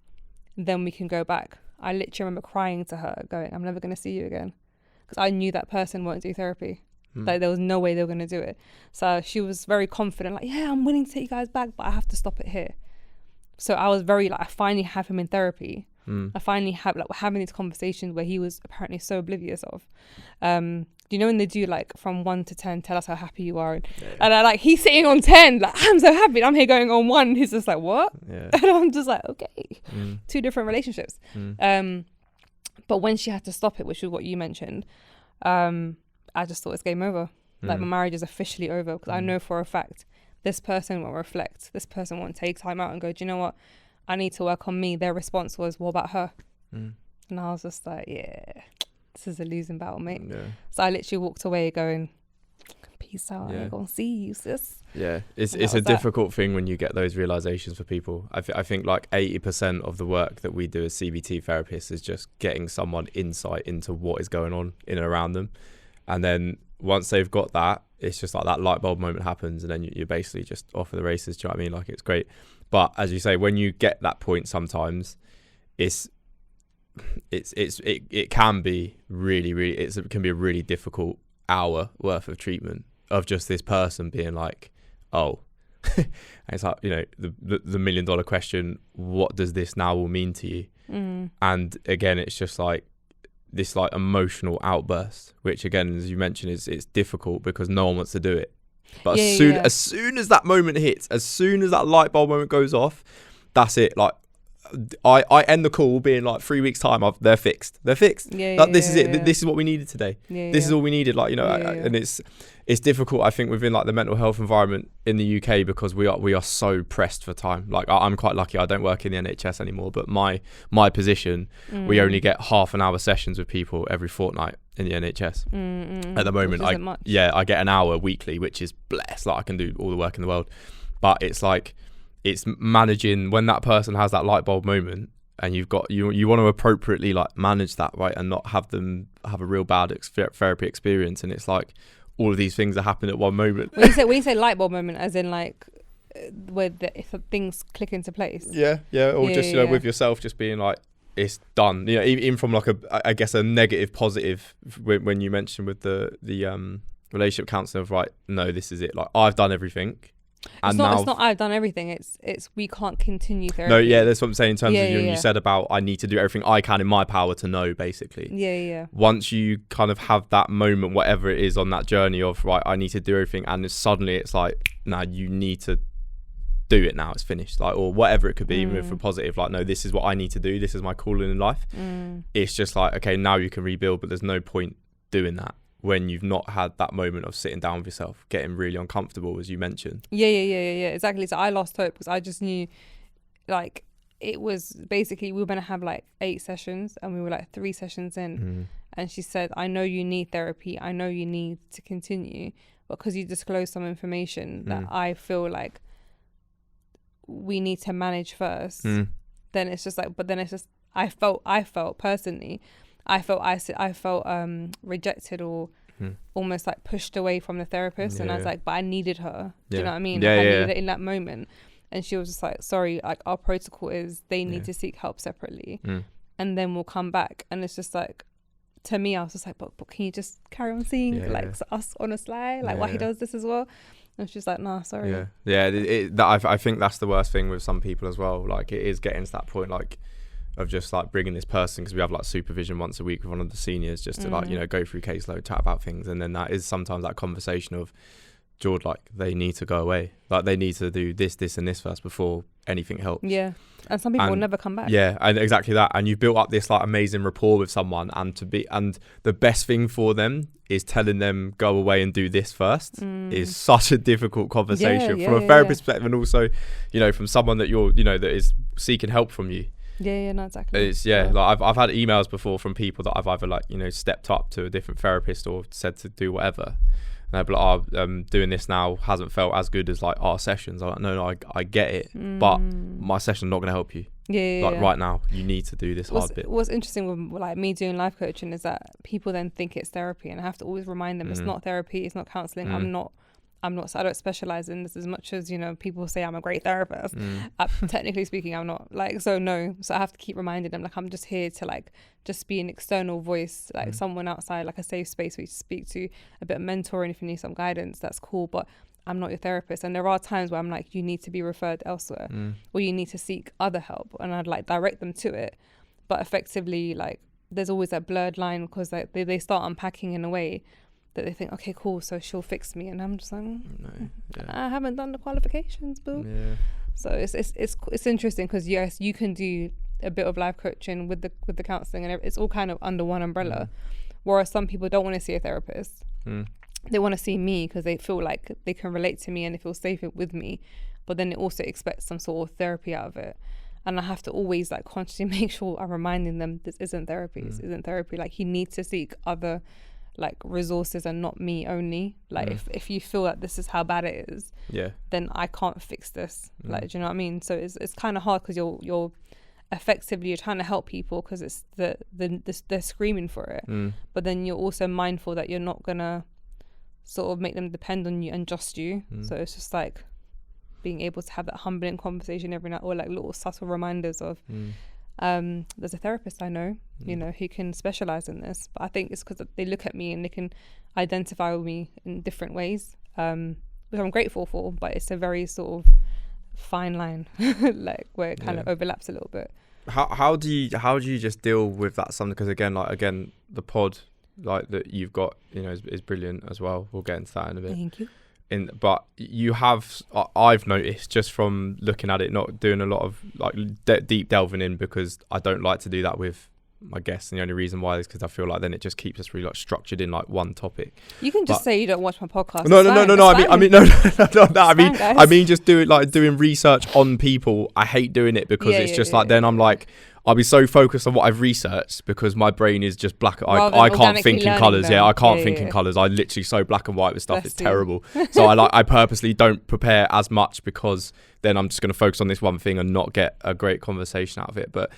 then we can go back. I literally remember crying to her, going, I'm never going to see you again. Because I knew that person won't do therapy. Like, there was no way they were going to do it. So she was very confident, like, I'm willing to take you guys back, but I have to stop it here. So I was very, like, I finally have him in therapy. I finally have, like, we're having these conversations where he was apparently so oblivious of. Do you know when they do, like, from 1 to 10, tell us how happy you are? And I, like, he's sitting on 10, like, I'm so happy. And I'm here going on 1. He's just like, what? And I'm just like, okay. 2 different relationships. But when she had to stop it, which is what you mentioned, I just thought it's game over. Like, my marriage is officially over, because I know for a fact this person won't reflect. This person won't take time out and go, do you know what? I need to work on me. Their response was, what about her? And I was just like, this is a losing battle, mate. So I literally walked away going, peace out. I ain't gonna see you, sis. Yeah, it's a difficult thing when you get those realizations for people. I think like 80% of the work that we do as CBT therapists is just getting someone insight into what is going on in and around them. And then once they've got that, it's just like that light bulb moment happens, and then you're basically just off for the races. Do you know what I mean? Like, it's great. But as you say, when you get that point, sometimes it can be it can be a really difficult hour worth of treatment of just this person being like, oh, it's like, you know, the $1 million question, what does this now all mean to you? And again, it's just like this like emotional outburst, which again, as you mentioned, it's difficult because no one wants to do it. But as soon as that moment hits, as soon as that light bulb moment goes off, that's it. Like, I end the call being like 3 weeks time, they're fixed. This is it. This is what we needed today. This is all we needed. Like, you know, and it's difficult, I think, within like the mental health environment in the UK, because we are so pressed for time. Like, I'm quite lucky. I don't work in the NHS anymore, but my position, we only get half an hour sessions with people every fortnight in the NHS. At the moment, I get an hour weekly, which is blessed. Like, I can do all the work in the world, but it's like, it's managing when that person has that light bulb moment, and you want to appropriately like manage that, right, and not have them have a real bad therapy experience. And it's like all of these things that happen at one moment. When you say light bulb moment, as in like where if things click into place. With yourself, just being like, it's done. You know, even from like a negative positive, when you mentioned with the relationship counselling of, right, no, this is it. Like, I've done everything. It's not I've done everything. It's we can't continue therapy. No, that's what I'm saying in terms of you said about, I need to do everything I can in my power to know, basically. Once you kind of have that moment, whatever it is on that journey of, right, I need to do everything, and suddenly it's like, nah, you need to do it now. It's finished, like, or whatever it could be, even if for positive, like, no, this is what I need to do. This is my calling in life. It's just like, okay, now you can rebuild, but there's no point doing that when you've not had that moment of sitting down with yourself, getting really uncomfortable, as you mentioned. Exactly. So I lost hope because I just knew, like, it was basically, we were going to have like 8 sessions, and we were like 3 sessions in. And she said, I know you need therapy. I know you need to continue, but because you disclosed some information that I feel like we need to manage first, then it's just like, but then it's just, I felt personally, I felt rejected or almost like pushed away from the therapist. And I was like, but I needed her. Do you know what I mean? I needed it in that moment. And she was just like, sorry, like, our protocol is they need to seek help separately, and then we'll come back. And it's just like, to me, I was just like, but can you just carry on seeing us on a slide? Like, why he does this as well? And she's like, nah, sorry. I think that's the worst thing with some people as well. Like, it is getting to that point, like, of just like bringing this person, because we have like supervision once a week with one of the seniors, just to like, you know, go through caseload, chat about things. And then that is sometimes that conversation of, George, like, they need to go away. Like, they need to do this and this first before anything helps. And some people will never come back. And exactly that. And you've built up this like amazing rapport with someone, and the best thing for them is telling them go away and do this first is such a difficult conversation from a therapist perspective, and also, you know, from someone that you're, you know, that is seeking help from you. No, exactly. It's like I've had emails before from people that I've either, like, you know, stepped up to a different therapist or said to do whatever, and they'll be like, doing this now hasn't felt as good as like our sessions. I'm like, no, I get it, but my session's not going to help you. Right now, you need to do this hard bit. What's interesting with like me doing life coaching is that people then think it's therapy, and I have to always remind them it's not therapy, it's not counselling. I don't specialize in this as much as, you know, people say I'm a great therapist. Technically speaking, I'm not. Like, so no. So I have to keep reminding them, like, I'm just here to like just be an external voice, like someone outside, like a safe space where you speak to, a bit of mentoring if you need some guidance. That's cool, but I'm not your therapist. And there are times where I'm like, you need to be referred elsewhere, or you need to seek other help, and I'd like direct them to it. But effectively, like, there's always that blurred line, because like they start unpacking in a way that they think, okay, cool, so she'll fix me, and I'm just like, I haven't done the qualifications, boo. So it's interesting, because yes, you can do a bit of life coaching with the counselling, and it's all kind of under one umbrella. Whereas some people don't want to see a therapist. They want to see me because they feel like they can relate to me and they feel safe with me, but then they also expect some sort of therapy out of it. And I have to always like consciously make sure I'm reminding them this isn't therapy. This isn't therapy. Like, you need to seek other like resources and not me only. Like if you feel that this is how bad it is, then I can't fix this. Like, do you know what I mean? So it's kind of hard because you're effectively you're trying to help people because it's they're screaming for it, but then you're also mindful that you're not gonna sort of make them depend on you and just you. So it's just like being able to have that humbling conversation every night, or like little subtle reminders of there's a therapist I know, you know, who can specialize in this, but I think it's because they look at me and they can identify with me in different ways, which I'm grateful for, but it's a very sort of fine line like where it kind of overlaps a little bit. How do you just deal with that something? Because again the pod like that you've got, you know, is brilliant as well. We'll get into that in a bit. Thank you. But you have, I've noticed just from looking at it, not doing a lot of like deep delving in, because I don't like to do that with my guests, and the only reason why is because I feel like then it just keeps us really like structured in like one topic. You can just say you don't watch my podcast. No. I mean just doing research on people. I hate doing it because it's just like then I'm like, I'll be so focused on what I've researched because my brain is just black. I can't think in colours. I can't think in colours. I literally so black and white with stuff. It's terrible. So I purposely don't prepare as much because then I'm just going to focus on this one thing and not get a great conversation out of it. But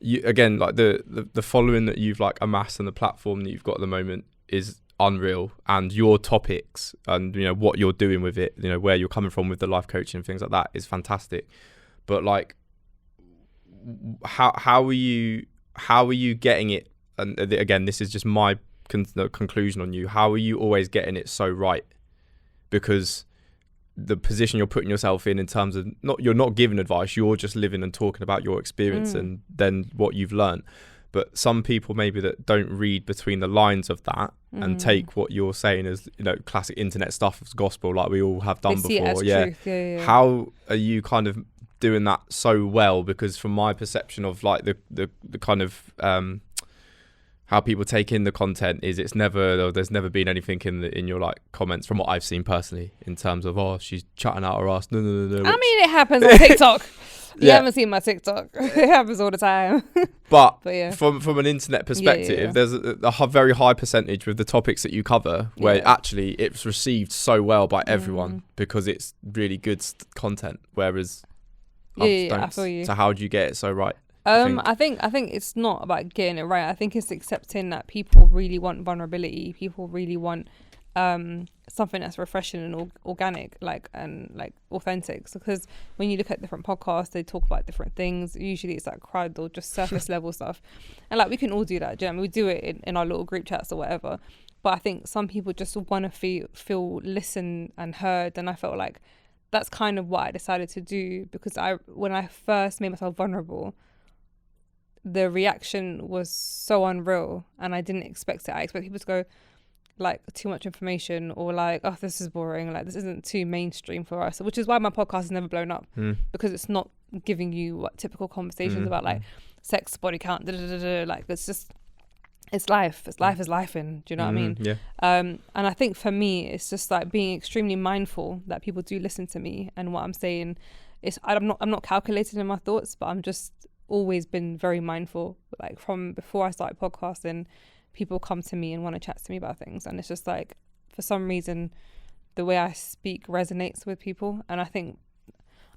you, again, like the following that you've like amassed and the platform that you've got at the moment is unreal, and your topics and, you know, what you're doing with it, you know, where you're coming from with the life coaching and things like that is fantastic. But like, how are you getting it? And again, this is just my conclusion on you. How are you always getting it so right? Because the position you're putting yourself in terms of you're not giving advice, you're just living and talking about your experience and then what you've learned. But some people maybe that don't read between the lines of that and take what you're saying as, you know, classic internet stuff as gospel, like we all have done before. Truth. How are you kind of doing that so well? Because from my perception of like the kind of how people take in the content is there's never been anything in your like comments from what I've seen personally in terms of, oh, she's chatting out her ass. No. I mean, it happens on TikTok. You haven't seen my TikTok. It happens all the time. but yeah. From an internet perspective, there's a very high percentage with the topics that you cover where actually it's received so well by everyone because it's really good content, whereas I feel you. So how do you get it so right? I think it's not about getting it right. I think it's accepting that people really want vulnerability. People really want something that's refreshing and organic, and authentic. Because when you look at different podcasts, they talk about different things. Usually it's like crud or just surface level stuff, and like we can all do that. Do you know what I mean? We do it in our little group chats or whatever. But I think some people just want to feel listened and heard, and I felt like that's kind of what I decided to do, because when I first made myself vulnerable, the reaction was so unreal and I didn't expect it. I expect people to go like too much information or like, oh, this is boring, like this isn't too mainstream for us, which is why my podcast has never blown up, because it's not giving you what typical conversations about like sex, body count, like it's life is life, and do you know what I mean? And I think for me it's just like being extremely mindful that people do listen to me, and what I'm saying is I'm not calculated in my thoughts, but I'm just always been very mindful. Like from before I started podcasting, people come to me and want to chat to me about things, and it's just like for some reason the way I speak resonates with people, and I think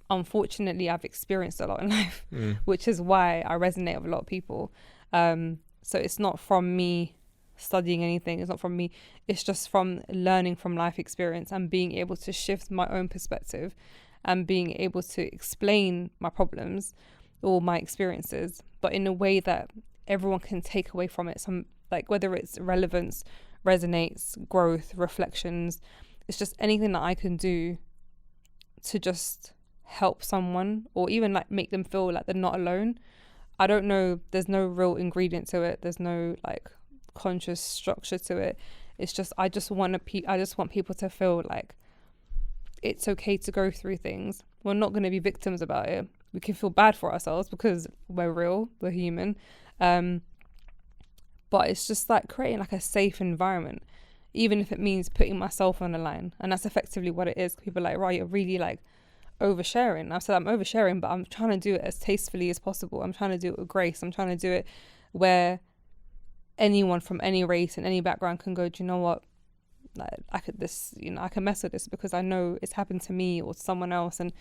unfortunately I've experienced a lot in life, which is why I resonate with a lot of people. So it's not from me studying anything, it's not from me, it's just from learning from life experience and being able to shift my own perspective and being able to explain my problems or my experiences, but in a way that everyone can take away from it some, like whether it's relevance, resonates, growth, reflections. It's just anything that I can do to just help someone or even like make them feel like they're not alone. I don't know, there's no real ingredient to it, there's no like conscious structure to it. It's just I just want people to feel like it's okay to go through things. We're not going to be victims about it. We can feel bad for ourselves because we're real, we're human. But it's just like creating like a safe environment, even if it means putting myself on the line. And that's effectively what it is. People are like, right, you're really like oversharing. I've said I'm oversharing, but I'm trying to do it as tastefully as possible. I'm trying to do it with grace. I'm trying to do it where anyone from any race and any background can go, do you know what? Like, I can mess with this because I know it's happened to me or to someone else. And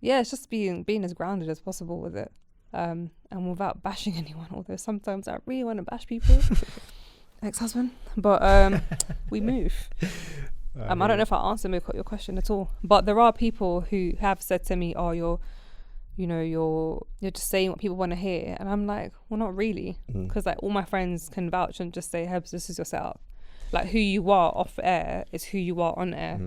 yeah, it's just being as grounded as possible with it. And without bashing anyone, although sometimes I really want to bash people. Ex-husband. But we move. I don't know if I answered your question at all. But there are people who have said to me, oh, you're just saying what people want to hear. And I'm like, well, not really. Because like all my friends can vouch and just say, Hebs, this is your setup. Like who you are off air is who you are on air.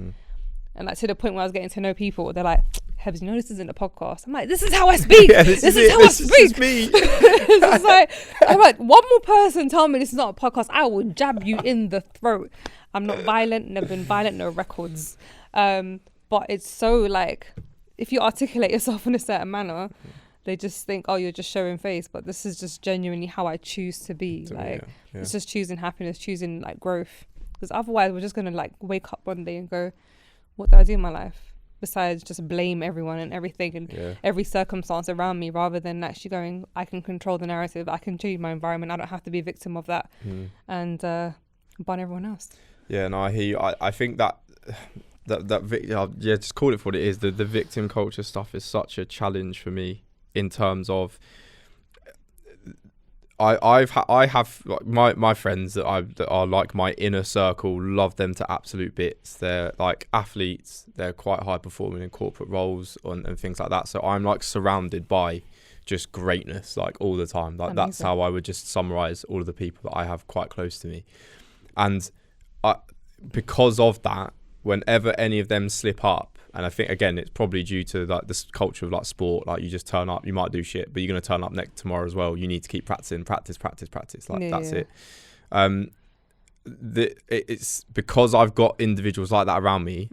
And like to the point where I was getting to know people, they're like, Hebs, this isn't a podcast. I'm like, this is how I speak. This is how I speak. It's like, I'm like, one more person tell me this is not a podcast, I will jab you in the throat. I'm not violent, never been violent, no records. But it's so like, if you articulate yourself in a certain manner, they just think, oh, you're just showing face. But this is just genuinely how I choose to be. It's just choosing happiness, choosing like growth. Because otherwise we're just going to like wake up one day and go, what do I do in my life? Besides just blame everyone and everything and every circumstance around me, rather than actually going, I can control the narrative, I can change my environment, I don't have to be a victim of that and bun everyone else. Yeah, no, I hear you. I think that just call it for what it is. The victim culture stuff is such a challenge for me in terms of I have like my friends that are like my inner circle, love them to absolute bits. They're like athletes, they're quite high performing in corporate roles and things like that. So I'm like surrounded by just greatness like all the time. Like that's how I would just summarize all of the people that I have quite close to me. And because of that, whenever any of them slip up, and I think again it's probably due to like this culture of like sport, like you just turn up, you might do shit, but you're going to turn up tomorrow as well. You need to keep practicing, practice like that's it. It's because I've got individuals like that around me.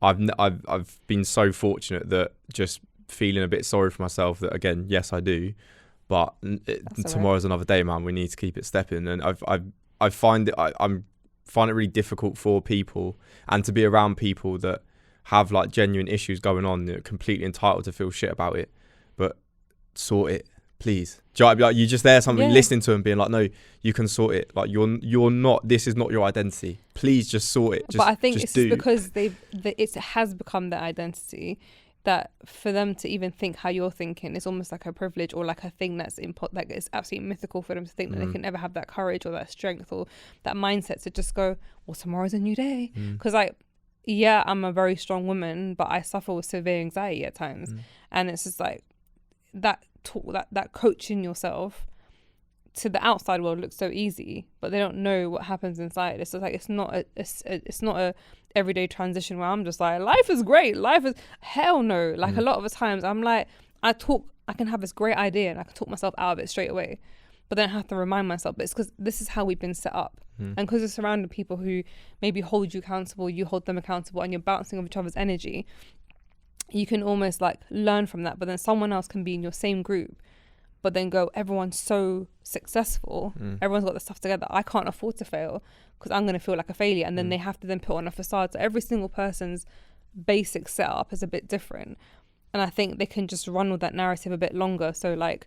I've been so fortunate that just feeling a bit sorry for myself that again, yes I do, but tomorrow's another day, man. We need to keep it stepping. And I find it really difficult for people and to be around people that have like genuine issues going on. They're completely entitled to feel shit about it, but sort it, please. Do you know what I mean? Like, you're just there, somebody listening to them being like, no, you can sort it. Like you're not. This is not your identity. Please just sort it. But I think it's because it has become their identity, that for them to even think how you're thinking is almost like a privilege or like a thing that's like it's absolutely mythical for them to think that they can ever have that courage or that strength or that mindset to just go, well, tomorrow's a new day. Because like, yeah, I'm a very strong woman, but I suffer with severe anxiety at times. And it's just like that coaching yourself to the outside world looks so easy, but they don't know what happens inside. It's just like, it's not a everyday transition where I'm just like, life is great. Life is hell no. Like a lot of the times I'm like, I can have this great idea and I can talk myself out of it straight away. But then I have to remind myself, but it's because this is how we've been set up. And because you're surrounded people who maybe hold you accountable, you hold them accountable, and you're bouncing off each other's energy, you can almost like learn from that. But then someone else can be in your same group, but then go, everyone's so successful, everyone's got their stuff together, I can't afford to fail because I'm going to feel like a failure. And then they have to then put on a facade. So every single person's basic setup is a bit different. And I think they can just run with that narrative a bit longer. So like,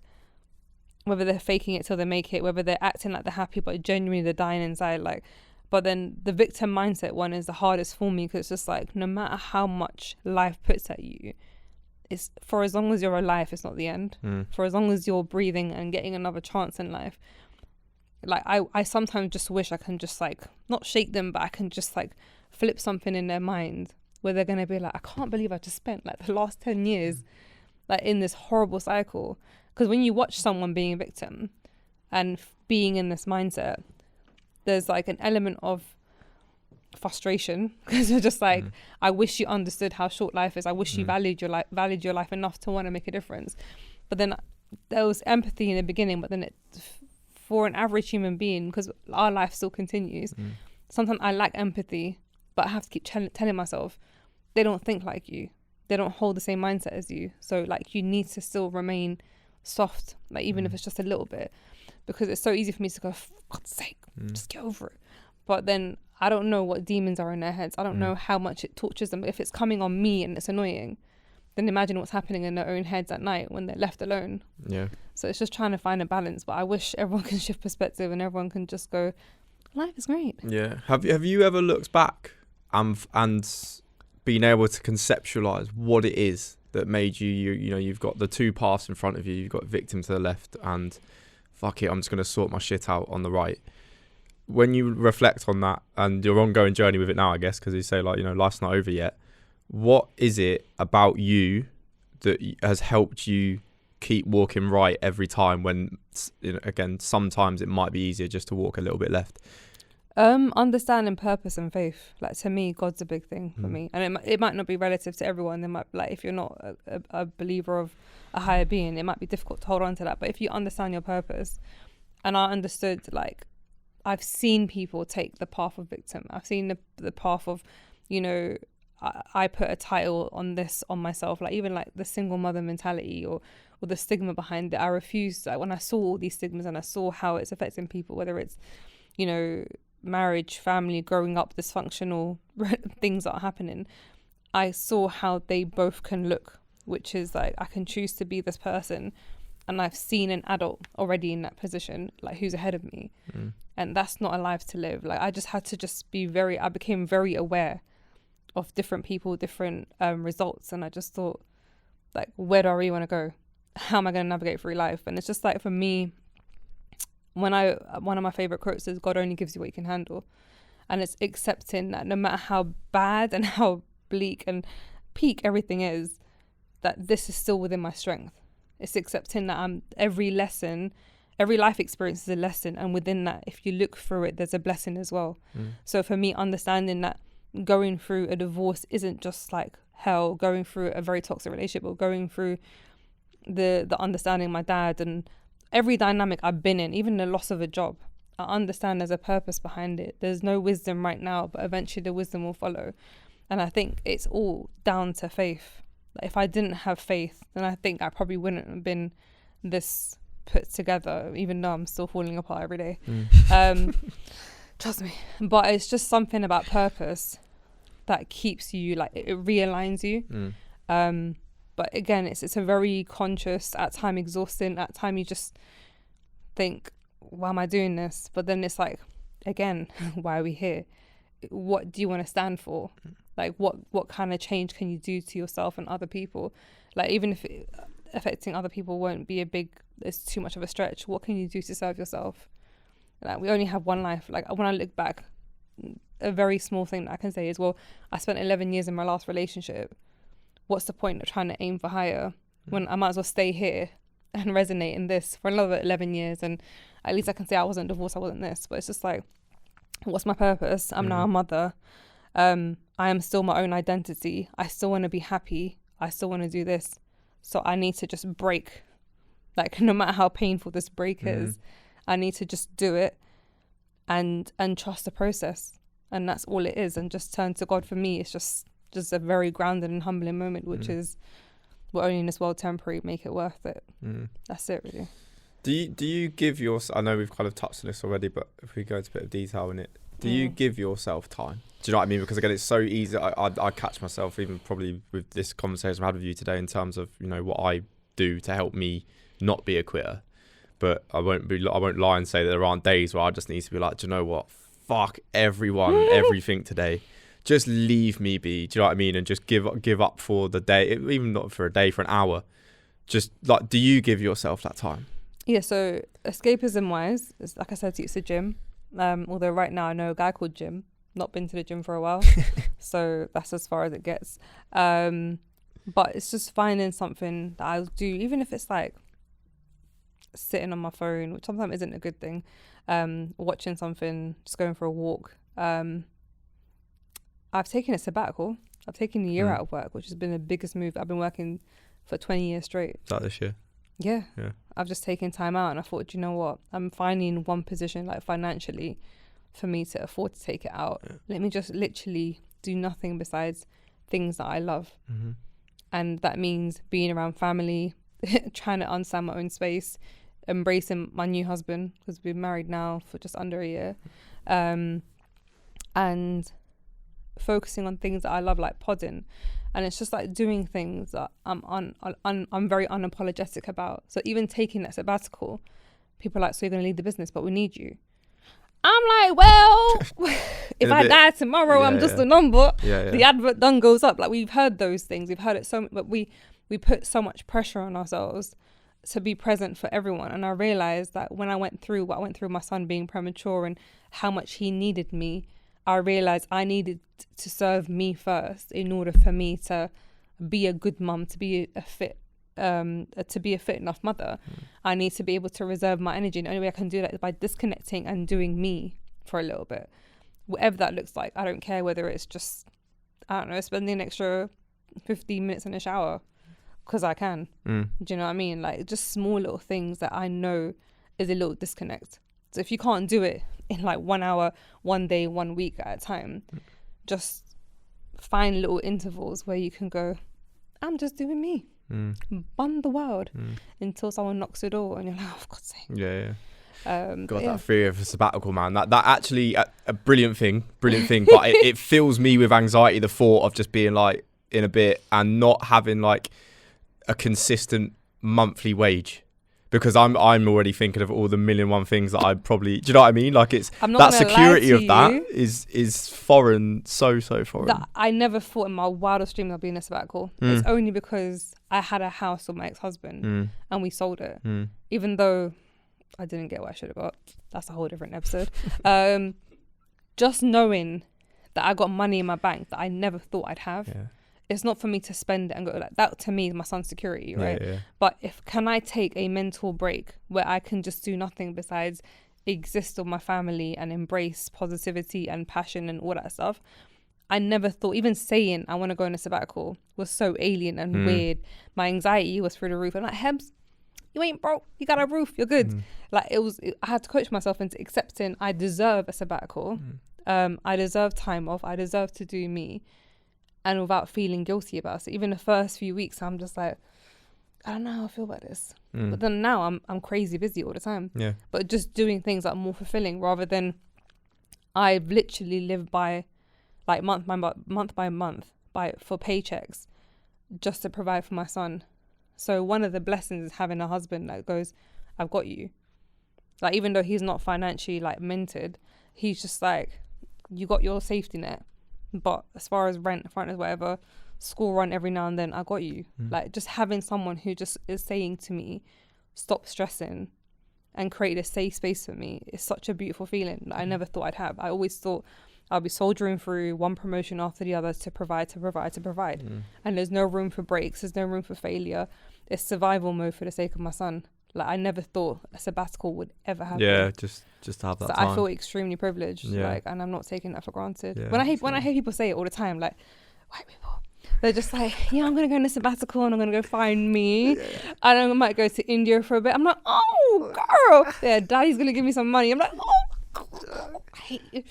whether they're faking it till they make it, whether they're acting like they're happy but genuinely they're dying inside, like. But then the victim mindset one is the hardest for me, because it's just like, no matter how much life puts at you, it's for as long as you're alive, it's not the end. For as long as you're breathing and getting another chance in life, like I sometimes just wish I can just like not shake them, but I can just like flip something in their mind where they're gonna be like, I can't believe I just spent like the last 10 years like in this horrible cycle. Because when you watch someone being a victim and being in this mindset, there's like an element of frustration, because you're just like, I wish you understood how short life is. I wish you valued your life enough to want to make a difference. But then there was empathy in the beginning, but then for an average human being, because our life still continues, sometimes I lack empathy, but I have to keep telling myself, they don't think like you. They don't hold the same mindset as you. So like, you need to still remain soft, like even if it's just a little bit, because it's so easy for me to go, for God's sake, just get over it. But then I don't know what demons are in their heads. I don't know how much it tortures them. If it's coming on me and it's annoying, then imagine what's happening in their own heads at night when they're left alone. Yeah. So it's just trying to find a balance. But I wish everyone can shift perspective and everyone can just go, life is great. Yeah. Have you ever looked back and been able to conceptualize what it is that made you know, you've got the two paths in front of you. You've got victim to the left and fuck it, I'm just going to sort my shit out on the right. When you reflect on that and your ongoing journey with it now, I guess, because you say, like, you know, life's not over yet. What is it about you that has helped you keep walking right every time when, you know, again, sometimes it might be easier just to walk a little bit left? Understanding purpose and faith. Like, to me, God's a big thing for me. And it might not be relative to everyone. They might, like, if you're not a believer of a higher being, it might be difficult to hold on to that. But if you understand your purpose, and I understood, like, I've seen people take the path of victim. I've seen the path of, you know, I put a title on this on myself, like even like the single mother mentality or the stigma behind it. I refused, like, when I saw all these stigmas and I saw how it's affecting people, whether it's, you know, marriage, family, growing up, dysfunctional things that are happening, I saw how they both can look, which is like, I can choose to be this person, and I've seen an adult already in that position, like, who's ahead of me. And that's not a life to live. Like, I just had to just I became very aware of different people, different results. And I just thought, like, where do I really want to go? How am I going to navigate through life? And it's just like, for me, one of my favorite quotes is, God only gives you what you can handle. And it's accepting that no matter how bad and how bleak and peak everything is, that this is still within my strength. It's accepting that every life experience is a lesson, and within that, if you look through it, there's a blessing as well. So for me, understanding that going through a divorce isn't just like hell, going through a very toxic relationship, or going through the understanding my dad and every dynamic I've been in, even the loss of a job, I understand there's a purpose behind it. There's no wisdom right now, but eventually the wisdom will follow. And I think it's all down to faith. Like, if I didn't have faith, then I think I probably wouldn't have been this put together, even though I'm still falling apart every day. Trust me. But it's just something about purpose that keeps you, like, it realigns you. But again, it's a very conscious, at time exhausting, at time you just think, why am I doing this? But then it's like, again, why are we here? What do you want to stand for? Like, what kind of change can you do to yourself and other people? Like, even if affecting other people won't be it's too much of a stretch, what can you do to serve yourself? Like, we only have one life. Like, when I look back, a very small thing that I can say is, well, I spent 11 years in my last relationship. What's the point of trying to aim for higher when I might as well stay here and resonate in this for another 11 years? And at least I can say I wasn't divorced, I wasn't this. But it's just like, what's my purpose? I'm now a mother. I am still my own identity. I still want to be happy. I still want to do this. So I need to just break. Like, no matter how painful this break is, I need to just do it and trust the process. And that's all it is. And just turn to God. For me, it's just a very grounded and humbling moment, which is, we're only in this world temporary, make it worth it. That's it, really. Do you give I know we've kind of touched on this already, but if we go into a bit of detail in it, do you give yourself time? Do you know what I mean? Because again, it's so easy. I catch myself even probably with this conversation I had with you today in terms of, you know, what I do to help me not be a quitter. But I won't lie and say that there aren't days where I just need to be like, do you know what? Fuck everyone, everything today. Just leave me be. Do you know what I mean? And just give up for the day, even not for a day, for an hour. Just like, do you give yourself that time? Yeah. So escapism wise, like I said to you, it's a gym. Although right now I know a guy called Jim. Not been to the gym for a while, so that's as far as it gets. But it's just finding something that I'll do, even if it's like sitting on my phone, which sometimes isn't a good thing. Watching something, just going for a walk. I've taken a sabbatical. I've taken a year out of work, which has been the biggest move. I've been working for 20 years straight. Is that this year? Yeah. I've just taken time out, and I thought, you know what? I'm finally in one position, like financially, for me to afford to take it out. Let me just literally do nothing besides things that I love. And that means being around family, trying to understand my own space, embracing my new husband, because we've been married now for just under a year. And focusing on things that I love, like podding. And it's just like doing things that I'm very unapologetic about. So even taking that sabbatical, people are like, so you're going to leave the business, but we need you. I'm like, well, if I die tomorrow, I'm just a number. The advert done goes up. Like, we've heard those things. We've heard it so much, but we put so much pressure on ourselves to be present for everyone. And I realized that when I went through what I went through, my son being premature and how much he needed me, I realized I needed to serve me first in order for me to be a good mum, to be a fit enough mother. I need to be able to reserve my energy. And the only way I can do that is by disconnecting and doing me for a little bit, whatever that looks like. I don't care whether it's just, I don't know, spending an extra 15 minutes in a shower because I can. Do you know what I mean? Like, just small little things that I know is a little disconnect. So if you can't do it in like 1 hour, 1 day, 1 week at a time, just find little intervals where you can go, I'm just doing me. Bun the world until someone knocks the door and you're like, oh, for God's sake. That fear of a sabbatical, man. That actually a brilliant thing. But it fills me with anxiety, the thought of just being like in a bit and not having like a consistent monthly wage. Because I'm already thinking of all the 1,000,001 things that I probably, do you know what I mean? Like, it's that security of that is foreign, so foreign. That I never thought in my wildest dreams I'd be in a sabbatical. It's only because I had a house with my ex-husband and we sold it. Even though I didn't get what I should have got. That's a whole different episode. Just knowing that I got money in my bank that I never thought I'd have. It's not for me to spend it and go like that. To me is my son's security, right? But can I take a mental break where I can just do nothing besides exist with my family and embrace positivity and passion and all that stuff? I never thought, even saying I want to go on a sabbatical was so alien and weird. My anxiety was through the roof. I'm like, Hebs, you ain't broke. You got a roof. You're good. Like, I had to coach myself into accepting I deserve a sabbatical. I deserve time off. I deserve to do me. And without feeling guilty about it. Even the first few weeks, I'm just like, I don't know how I feel about this. But then now I'm crazy busy all the time. But just doing things that are more fulfilling rather than I've literally lived by like month by month for paychecks just to provide for my son. So one of the blessings is having a husband that goes, I've got you. Like, even though he's not financially like minted, he's just like, you got your safety net. But as far as rent, whatever, school run every now and then, I got you. Like, just having someone who just is saying to me, stop stressing and create a safe space for me is such a beautiful feeling that I never thought I'd have. I always thought I'll be soldiering through one promotion after the other to provide. And there's no room for breaks. There's no room for failure. It's survival mode for the sake of my son. Like, I never thought a sabbatical would ever happen. Yeah, just to have that time. I feel extremely privileged. Like, and I'm not taking that for granted. When I hear people say it all the time, like, white people, they're just like, yeah, I'm gonna go on a sabbatical and I'm gonna go find me, and I might go to India for a bit. I'm like, oh girl, yeah, daddy's gonna give me some money. I'm like, oh, I hate you.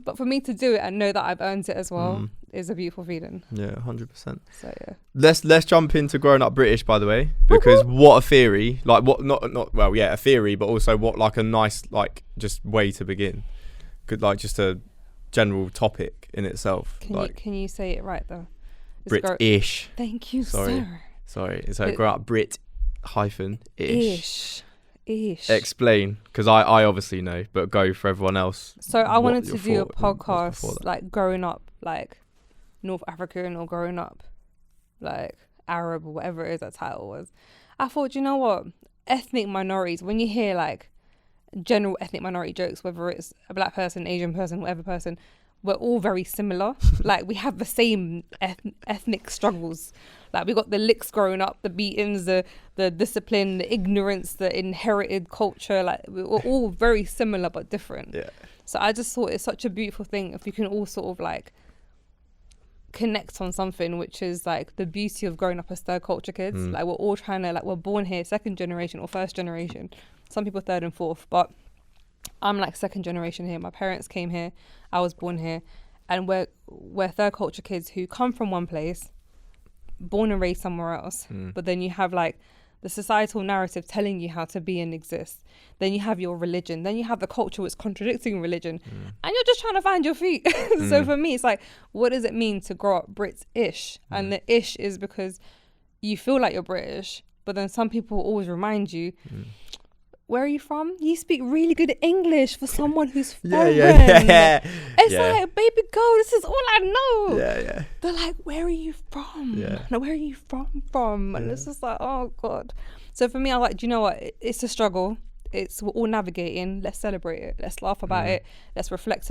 But for me to do it and know that I've earned it as well is a beautiful feeling. 100%. So let's jump into Growing Up British, by the way, because what a theory, like, what not a theory, but also what like a nice like just way to begin. Good, like, just a general topic in itself. Can you say it right though? Brit-ish. Thank you, sir. Sorry. So Grow Up Brit-ish. Ish. Explain, because I obviously know, but go for everyone else. So I wanted to do a podcast like growing up like North African or growing up like Arab or whatever it is that title was. I thought, you know what, ethnic minorities, when you hear like general ethnic minority jokes, whether it's a black person, Asian person, whatever person, we're all very similar. Like, we have the same ethnic struggles. Like, we got the licks growing up, the beatings, the discipline, the ignorance, the inherited culture. Like, we're all very similar but different. So I just thought it's such a beautiful thing if you can all sort of like connect on something, which is like the beauty of growing up as third culture kids. Like, we're all trying to, like, we're born here, second generation or first generation. Some people third and fourth, but I'm like second generation here. My parents came here, I was born here, and we're third culture kids who come from one place, born and raised somewhere else. But then you have like the societal narrative telling you how to be and exist. Then you have your religion. Then you have the culture which is contradicting religion. And you're just trying to find your feet. So for me, it's like, what does it mean to grow up Brit-ish? And the ish is because you feel like you're British, but then some people always remind you, where are you from? You speak really good English for someone who's foreign. It's like, baby girl, this is all I know. They're like, where are you from? No, where are you from? And it's just like, oh God. So for me, I'm like, do you know what? It's a struggle. We're all navigating. Let's celebrate it. Let's laugh about it. Let's reflect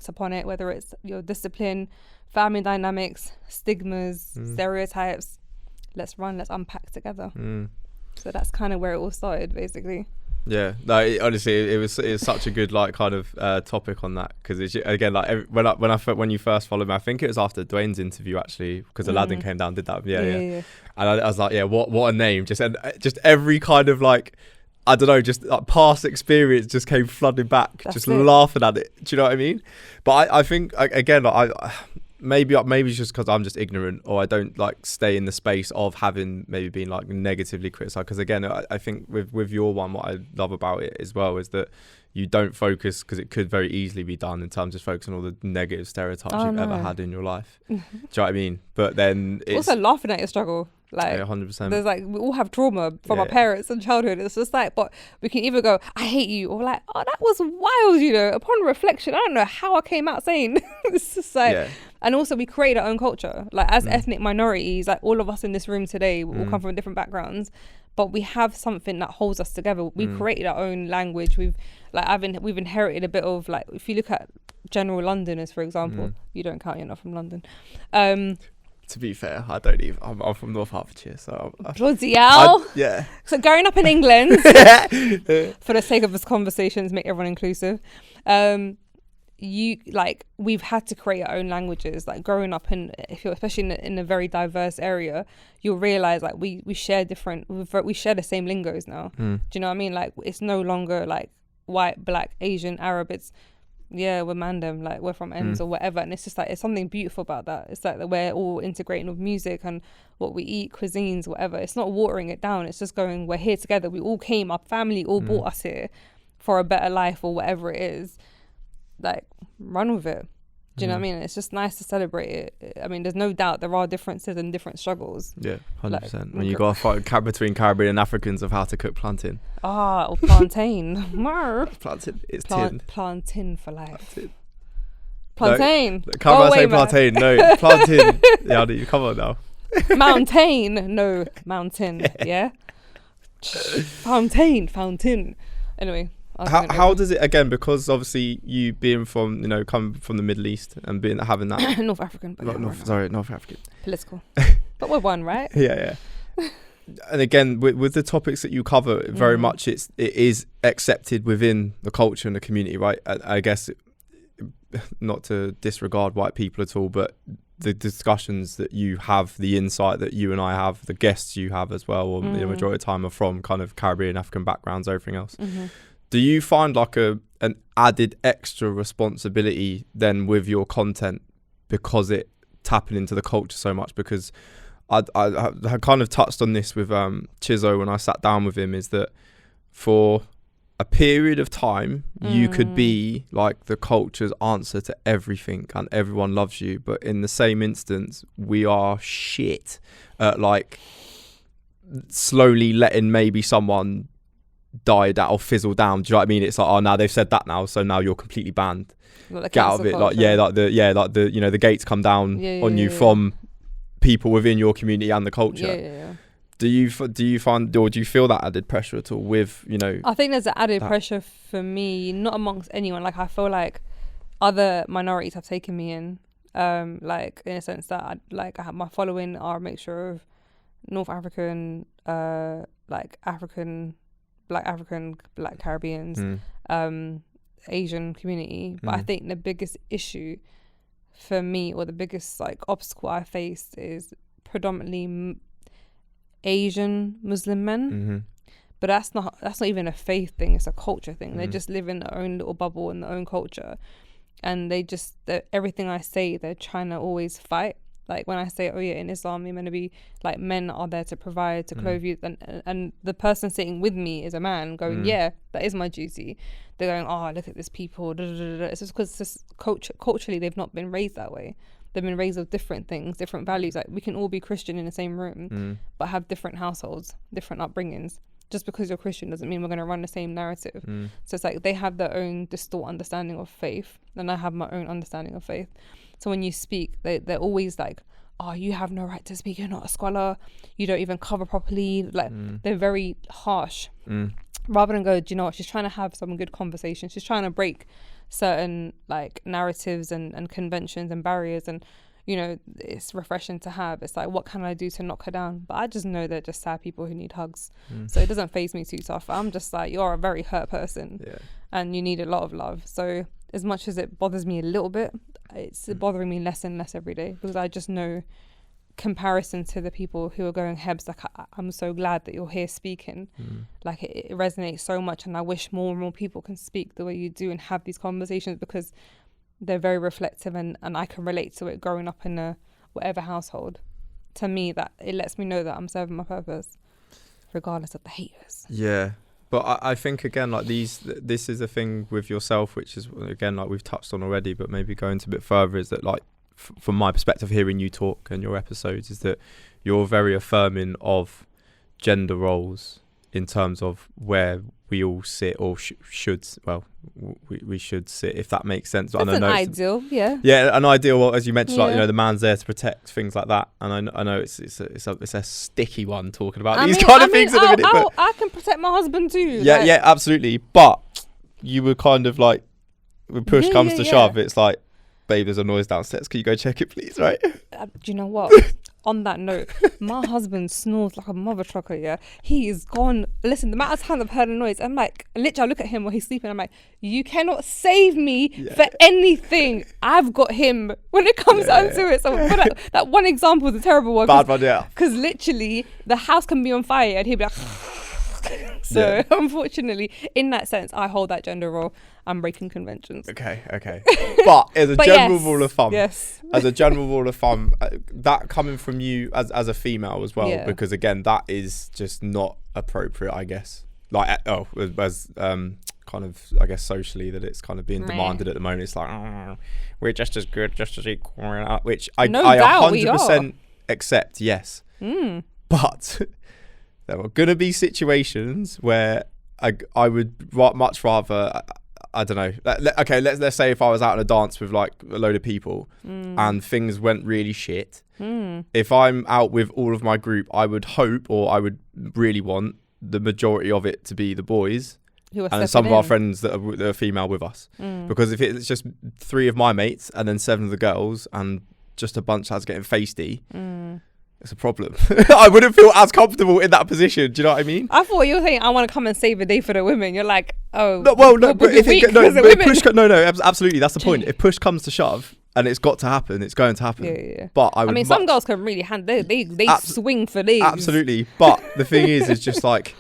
upon it, whether it's your discipline, family dynamics, stigmas, stereotypes. Let's unpack together. So that's kind of where it all started, basically. Yeah, no, honestly, it was such a good like kind of topic on that, because again, like when you first followed me, I think it was after Dwayne's interview actually, because Aladdin came down, did that, and I was like, what a name, just every kind of like, I don't know, just like past experience just came flooding back, that's just it. Laughing at it. Do you know what I mean? But I think again, maybe it's just because I'm just ignorant, or I don't like stay in the space of having maybe been like negatively criticised. Because again, I think with your one, what I love about it as well is that you don't focus, because it could very easily be done in terms of focusing on all the negative stereotypes you've ever had in your life. Do you know what I mean? But then it's also laughing at your struggle. Like 100%. There's like, we all have trauma from our parents and childhood. It's just like, but we can either go, I hate you, or like, oh, that was wild, you know. Upon reflection, I don't know how I came out sane. It's just like, and also we create our own culture. Like as ethnic minorities, like all of us in this room today, we all come from different backgrounds, but we have something that holds us together. We've created our own language. We've inherited a bit of like, if you look at general Londoners, for example, you don't count, you're not from London. To be fair, I don't even. I'm from North Hertfordshire, so. Bloody hell! Yeah. So growing up in England, for the sake of this conversation, to make everyone inclusive, we've had to create our own languages. Like growing up especially in a very diverse area, you'll realize like we share we share the same lingos now. Do you know what I mean? Like it's no longer like white, black, Asian, Arab. It's we're mandem, like we're from ends or whatever, and it's just like, it's something beautiful about that. It's like that we're all integrating with music and what we eat, cuisines, whatever. It's not watering it down. It's just going, we're here together. We all came, our family all brought us here for a better life or whatever it is. Like, run with it. Do you know what I mean? It's just nice to celebrate it. I mean, there's no doubt there are differences and different struggles. Yeah, 100%. Like, when you got to fight between Caribbean and Africans of how to cook plantain. Or plantain. Plantain, it's tin. Plantain for life. Plantain. No, can't say plantain. No, plantain. Yeah, you come on now. Mountain. No, mountain. Yeah. Fountain. Anyway. How does it, again, because obviously you being from, coming from the Middle East and having that North African, but North African political, but we're one, right? Yeah. And again, with the topics that you cover, very much it is accepted within the culture and the community, right? I guess, not to disregard white people at all, but the discussions that you have, the insight that you and I have, the guests you have as well, or the majority of the time are from kind of Caribbean, African backgrounds, everything else. Do you find like an added extra responsibility then with your content because it tapping into the culture so much? Because I kind of touched on this with Chizo when I sat down with him, is that for a period of time you could be like the culture's answer to everything and everyone loves you, but in the same instance we are shit at like slowly letting maybe someone die down or fizzle down. Do you know what I mean? It's like, oh, now they've said that now, so now you're completely banned. Get out of it. The gates come down on you from people within your community and the culture. Do you find, or do you feel that added pressure at all with, I think there's an added pressure for me, not amongst anyone. Like I feel like other minorities have taken me in, like in a sense that I have my following are a mixture of North African, like African, Black African, Black Caribbeans, Asian community. But I think the biggest issue for me, or the biggest like obstacle I faced, is predominantly Asian Muslim men. But that's not even a faith thing, it's a culture thing. They just live in their own little bubble in their own culture, and everything I say they're trying to always fight Like when I say, oh yeah, in Islam, you're meant to be like, men are there to provide, to clothe you, and the person sitting with me is a man going, yeah, that is my duty. They're going, oh, look at this people. Da, da, da, da. It's just because culturally they've not been raised that way. They've been raised with different things, different values. Like we can all be Christian in the same room, but have different households, different upbringings. Just because you're Christian doesn't mean we're going to run the same narrative. So it's like they have their own distorted understanding of faith, and I have my own understanding of faith. So when you speak, they're always like, oh, you have no right to speak, you're not a scholar, you don't even cover properly. Like they're very harsh. Rather than go, do you know what, she's trying to have some good conversation, she's trying to break certain like narratives and conventions and barriers, and you know, it's refreshing to have. It's like, what can I do to knock her down? But I just know they're just sad people who need hugs. So it doesn't faze me too tough. I'm just like, you're a very hurt person, and you need a lot of love. So as much as it bothers me a little bit, it's bothering me less and less every day, because I just know, comparison to the people who are going, Hebs, like I'm so glad that you're here speaking. Like it resonates so much, and I wish more and more people can speak the way you do and have these conversations, because they're very reflective, and I can relate to it growing up in a whatever household. To me, that it lets me know that I'm serving my purpose regardless of the haters. Yeah. But I think, again, like this is a thing with yourself, which is, again, like we've touched on already, but maybe going into a bit further, is that, like, from my perspective, hearing you talk and your episodes, is that you're very affirming of gender roles in terms of where we all sit, or should, well, we should sit, if that makes sense. That's an ideal, yeah. Yeah, an ideal, well, as you mentioned, like, you know, the man's there to protect, things like that. And I know it's a sticky one talking about these kind of things in a minute. But I can protect my husband too. Yeah, like, yeah, absolutely. But you were kind of like, when push comes to shove, it's like, babe, there's a noise downstairs. Can you go check it, please? Right? Do you know what? On that note, my husband snores like a mother trucker, yeah. He is gone. Listen, the amount of times I've heard a noise, I'm like, literally I look at him while he's sleeping, I'm like, you cannot save me for anything. I've got him when it comes down to it. So that one example is a terrible one. Bad one, yeah. Because literally, the house can be on fire and he'll be like... So unfortunately, in that sense, I hold that gender role. I'm breaking conventions. Okay. But as a general rule of thumb, as a general rule of thumb, that coming from you as a female as well, because again, that is just not appropriate, I guess. Like, as kind of, I guess, socially, that it's kind of being demanded at the moment. It's like, we're just as good, just as equal, which I 100% accept, yes. But there are going to be situations where I would much rather, I don't know. Okay, let's say if I was out on a dance with like a load of people and things went really shit. If I'm out with all of my group, I would hope, or I would really want the majority of it to be the boys and some of our friends that are female with us. Because if it's just 3 of my mates and then 7 of the girls and just a bunch that's getting feisty, it's a problem. I wouldn't feel as comfortable in that position. Do you know what I mean? I thought you were saying I want to come and save a day for the women. You're like, oh, no, well, no, but if absolutely, that's the point. If push comes to shove and it's got to happen, it's going to happen. Yeah. But I mean, some girls can really they swing for these. Absolutely. But the thing is just like,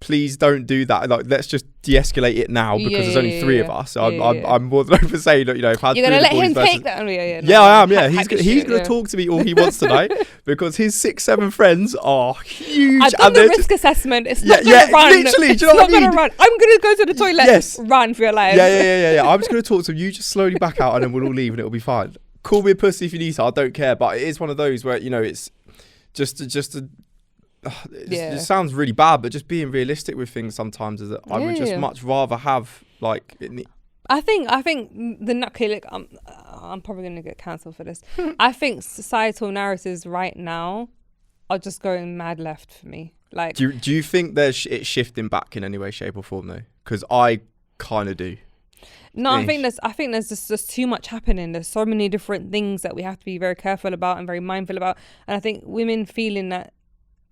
please don't do that. Like, let's just de-escalate it now, because there's only 3 of us. So I'm more than open saying that, you know, if I had, you're gonna let him take that. I am. Yeah, he's gonna talk to me all he wants tonight, because his 6-7 friends are huge. I've done the risk assessment. It's not gonna run. Literally, do you know what I mean? Run. I'm gonna go to the toilet. Yes. Run for your life. Yeah. I'm just gonna talk to him. You just slowly back out, and then we'll all leave, and it'll be fine. Call me a pussy if you need to. I don't care. But it is one of those where, you know, it's just a it sounds really bad, but just being realistic with things sometimes is that I would just much rather have, like, I think look, I'm probably going to get cancelled for this. I think societal narratives right now are just going mad left for me. Like, do you think it's shifting back in any way, shape or form though? Because I kind of do. No, I think there's just too much happening. There's so many different things that we have to be very careful about and very mindful about. And I think women feeling that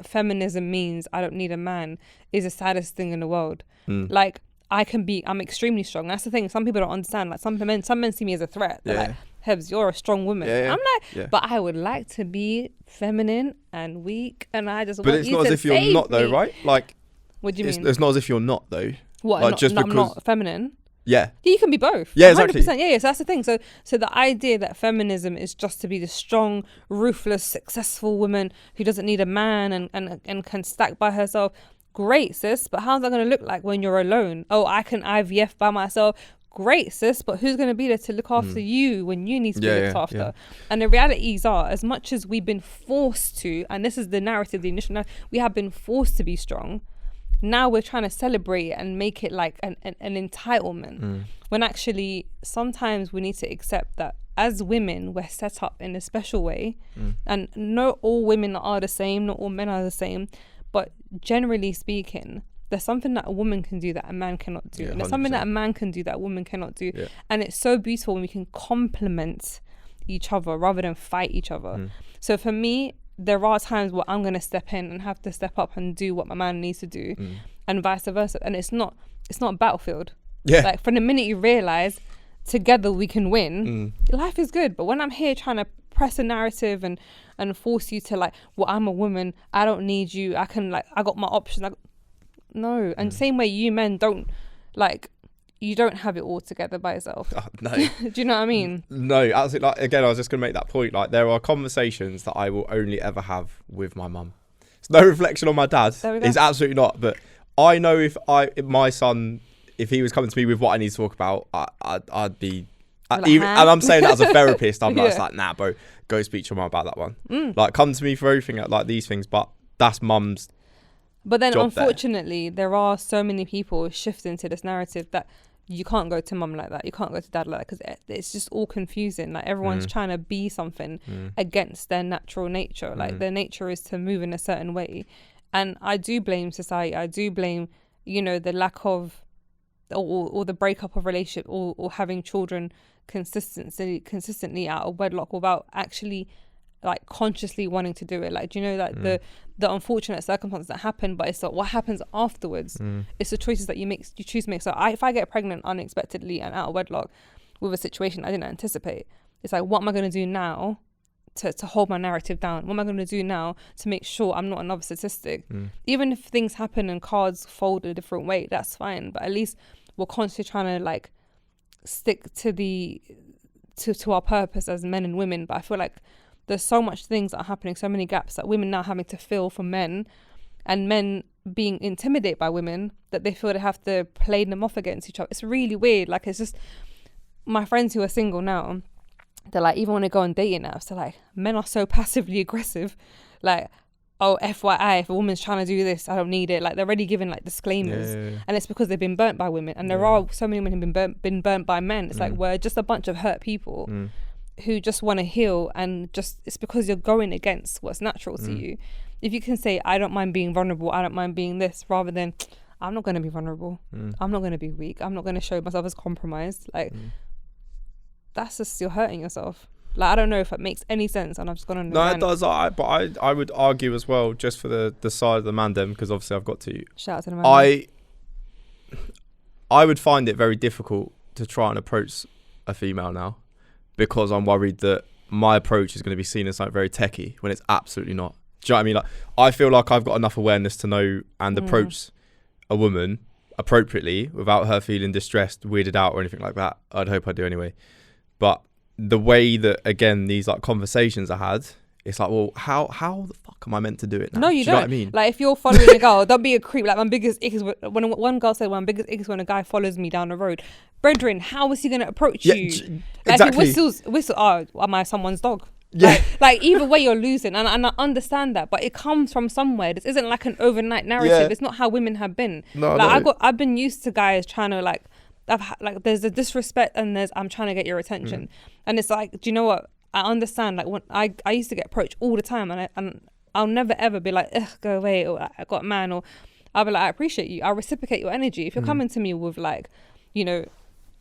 feminism means I don't need a man is the saddest thing in the world. Like, I'm extremely strong. That's the thing. Some people don't understand. Like, some men see me as a threat. They're like, Hebs, you're a strong woman. I'm like, but I would like to be feminine and weak, and I just want you to save me. But it's not as if you're not, though, right? Like, what do you mean? It's not as if you're not, though. What? Like, I'm not feminine. Yeah. You can be both. Yeah, exactly. 100%. Yeah. So that's the thing. So the idea that feminism is just to be the strong, ruthless, successful woman who doesn't need a man and can stack by herself. Great, sis. But how's that going to look like when you're alone? Oh, I can IVF by myself. Great, sis. But who's going to be there to look after you when you need to be looked after? Yeah. And the realities are, as much as we've been forced to, and this is the narrative, the initial narrative, we have been forced to be strong. Now we're trying to celebrate and make it like an entitlement, when actually sometimes we need to accept that as women we're set up in a special way, and not all women are the same, not all men are the same, but generally speaking, there's something that a woman can do that a man cannot do, and there's something that a man can do that a woman cannot do, and it's so beautiful when we can complement each other rather than fight each other. So for me, there are times where I'm going to step in and have to step up and do what my man needs to do, and vice versa. And it's not a battlefield. Yeah. Like from the minute you realize together we can win, life is good. But when I'm here trying to press a narrative and force you to like, well, I'm a woman, I don't need you, I can like, I got my options. No. And same way you men don't like, you don't have it all together by yourself. Oh, no. Do you know what I mean? No, as it, like, again, I was just going to make that point. Like, there are conversations that I will only ever have with my mum. It's no reflection on my dad. It's absolutely not. But I know if my son, if he was coming to me with what I need to talk about, I'd be, even, and I'm saying that as a therapist, I'm like, nah, bro, go speak to your mum about that one. Like, come to me for everything, like these things. But that's mum's. But then, unfortunately, there are so many people shifting to this narrative that you can't go to mum like that, you can't go to dad like that, because it's just all confusing. Like everyone's trying to be something against their natural nature. Like their nature is to move in a certain way. And I do blame society. I do blame, the lack of or the breakup of relationship or having children consistently out of wedlock without actually like consciously wanting to do it. Like, do you know, like the unfortunate circumstances that happen, but it's like what happens afterwards. It's the choices that you choose to make. So if I get pregnant unexpectedly and out of wedlock with a situation I didn't anticipate, it's like, what am I going to do now to hold my narrative down? What am I going to do now to make sure I'm not another statistic? Even if things happen and cards fold a different way, that's fine. But at least we're constantly trying to like stick to our purpose as men and women. But I feel like there's so much things that are happening, so many gaps that women now having to fill for men, and men being intimidated by women that they feel they have to play them off against each other. It's really weird. Like, it's just my friends who are single now, they're like, even when they go on dating apps, they're like, men are so passively aggressive. Like, oh, FYI, if a woman's trying to do this, I don't need it. Like, they're already giving like disclaimers. And it's because they've been burnt by women. And there are so many women who've been burnt by men. It's like, we're just a bunch of hurt people who just want to heal, and just it's because you're going against what's natural to you. If you can say, I don't mind being vulnerable, I don't mind being this, rather than I'm not going to be vulnerable, I'm not going to be weak, I'm not going to show myself as compromised, like that's just, you're hurting yourself. Like, I don't know if it makes any sense, and I've just gone on. No, it does. But I would argue as well, just for the side of the mandem, because obviously I've got to shout out to the mandem. I would find it very difficult to try and approach a female now, because I'm worried that my approach is going to be seen as like very techie when it's absolutely not. Do you know what I mean? Like, I feel like I've got enough awareness to know and approach a woman appropriately without her feeling distressed, weirded out, or anything like that. I'd hope I do anyway. But the way that, again, these like conversations are had, it's like, well, how the fuck am I meant to do it now? No, you don't. Know what I mean? Like, if you're following a girl, don't be a creep. Like, my biggest ick is when one girl said, my biggest ick is when a guy follows me down the road. Brethren, how is he going to approach you? Like, exactly. If he whistles, oh, am I someone's dog? Yeah. Like either way, you're losing. And I understand that, but it comes from somewhere. This isn't like an overnight narrative. Yeah. It's not how women have been. No, like, I've been used to guys trying to like, there's a disrespect and I'm trying to get your attention. And it's like, do you know what? I understand. Like, when I used to get approached all the time, and I'll never ever be like, ugh, go away, or I got a man, or I'll be like, I appreciate you. I'll reciprocate your energy. If you're coming to me with like,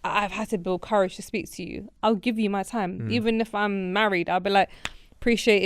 I've had to build courage to speak to you, I'll give you my time. Even if I'm married, I'll be like, appreciate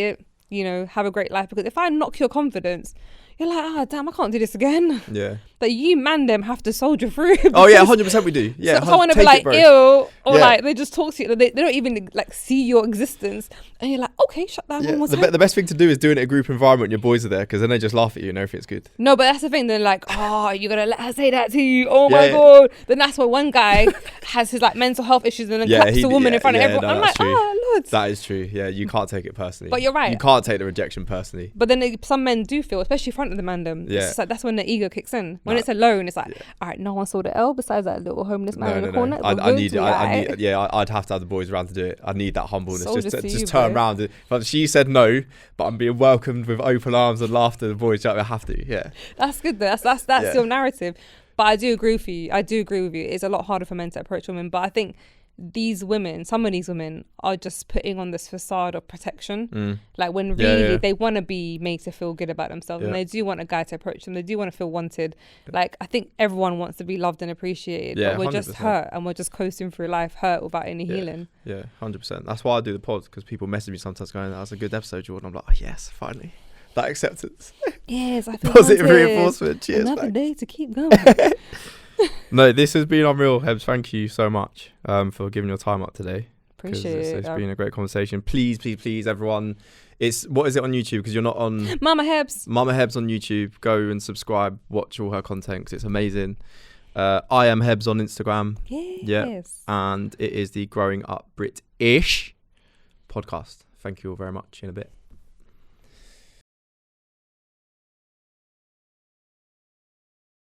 it, have a great life. Because if I knock your confidence, you're like, damn, I can't do this again. Yeah. that you man them have to soldier through. Oh yeah, 100% we do. Yeah, so someone will be like, ew, or like they just talk to you. They don't even like see your existence, and you're like, okay, shut down. Yeah. The best thing to do is doing it in a group environment when your boys are there, because then they just laugh at you and everything's good. No, but that's the thing. They're like, oh, you're gonna let her say that to you? Oh my god. Then that's why one guy has his like mental health issues and then claps the woman in front of everyone. I'm like, oh lord. That is true. Yeah, you can't take it personally. But you're right. You can't take the rejection personally. But then some men do feel, especially in front of the mandem. Yeah. It's like that's when the ego kicks in. When it's alone, it's like, all right, no one saw the L besides that little homeless man in the corner. I'd have to have the boys around to do it. I need that humbleness. Just turn around. If she said no, but I'm being welcomed with open arms and laughter, the boys, I have to. Yeah. That's good though. That's your narrative. But I do agree with you. It's a lot harder for men to approach women. But I think some of these women are just putting on this facade of protection. Like when really they want to be made to feel good about themselves, and they do want a guy to approach them. They do want to feel wanted. Like I think everyone wants to be loved and appreciated, but we're 100%. Just hurt and we're just coasting through life hurt without any healing. Yeah, 100%. That's why I do the pod, because people message me sometimes going, "That was a good episode, Jordan." I'm like, oh, yes, finally. That acceptance. Yes, I feel positive reinforcement. Cheers. Another day to keep going. No, this has been unreal, Hebs. Thank you so much for giving your time up today. Appreciate it. It's been a great conversation. Please, everyone. What is it on YouTube? Because you're not on Mama Hebs. Mama Hebs on YouTube. Go and subscribe. Watch all her content because it's amazing. I am Hebs on Instagram. Yes. Yeah. And it is the Growing Up Brit-ish Podcast. Thank you all very much. In a bit.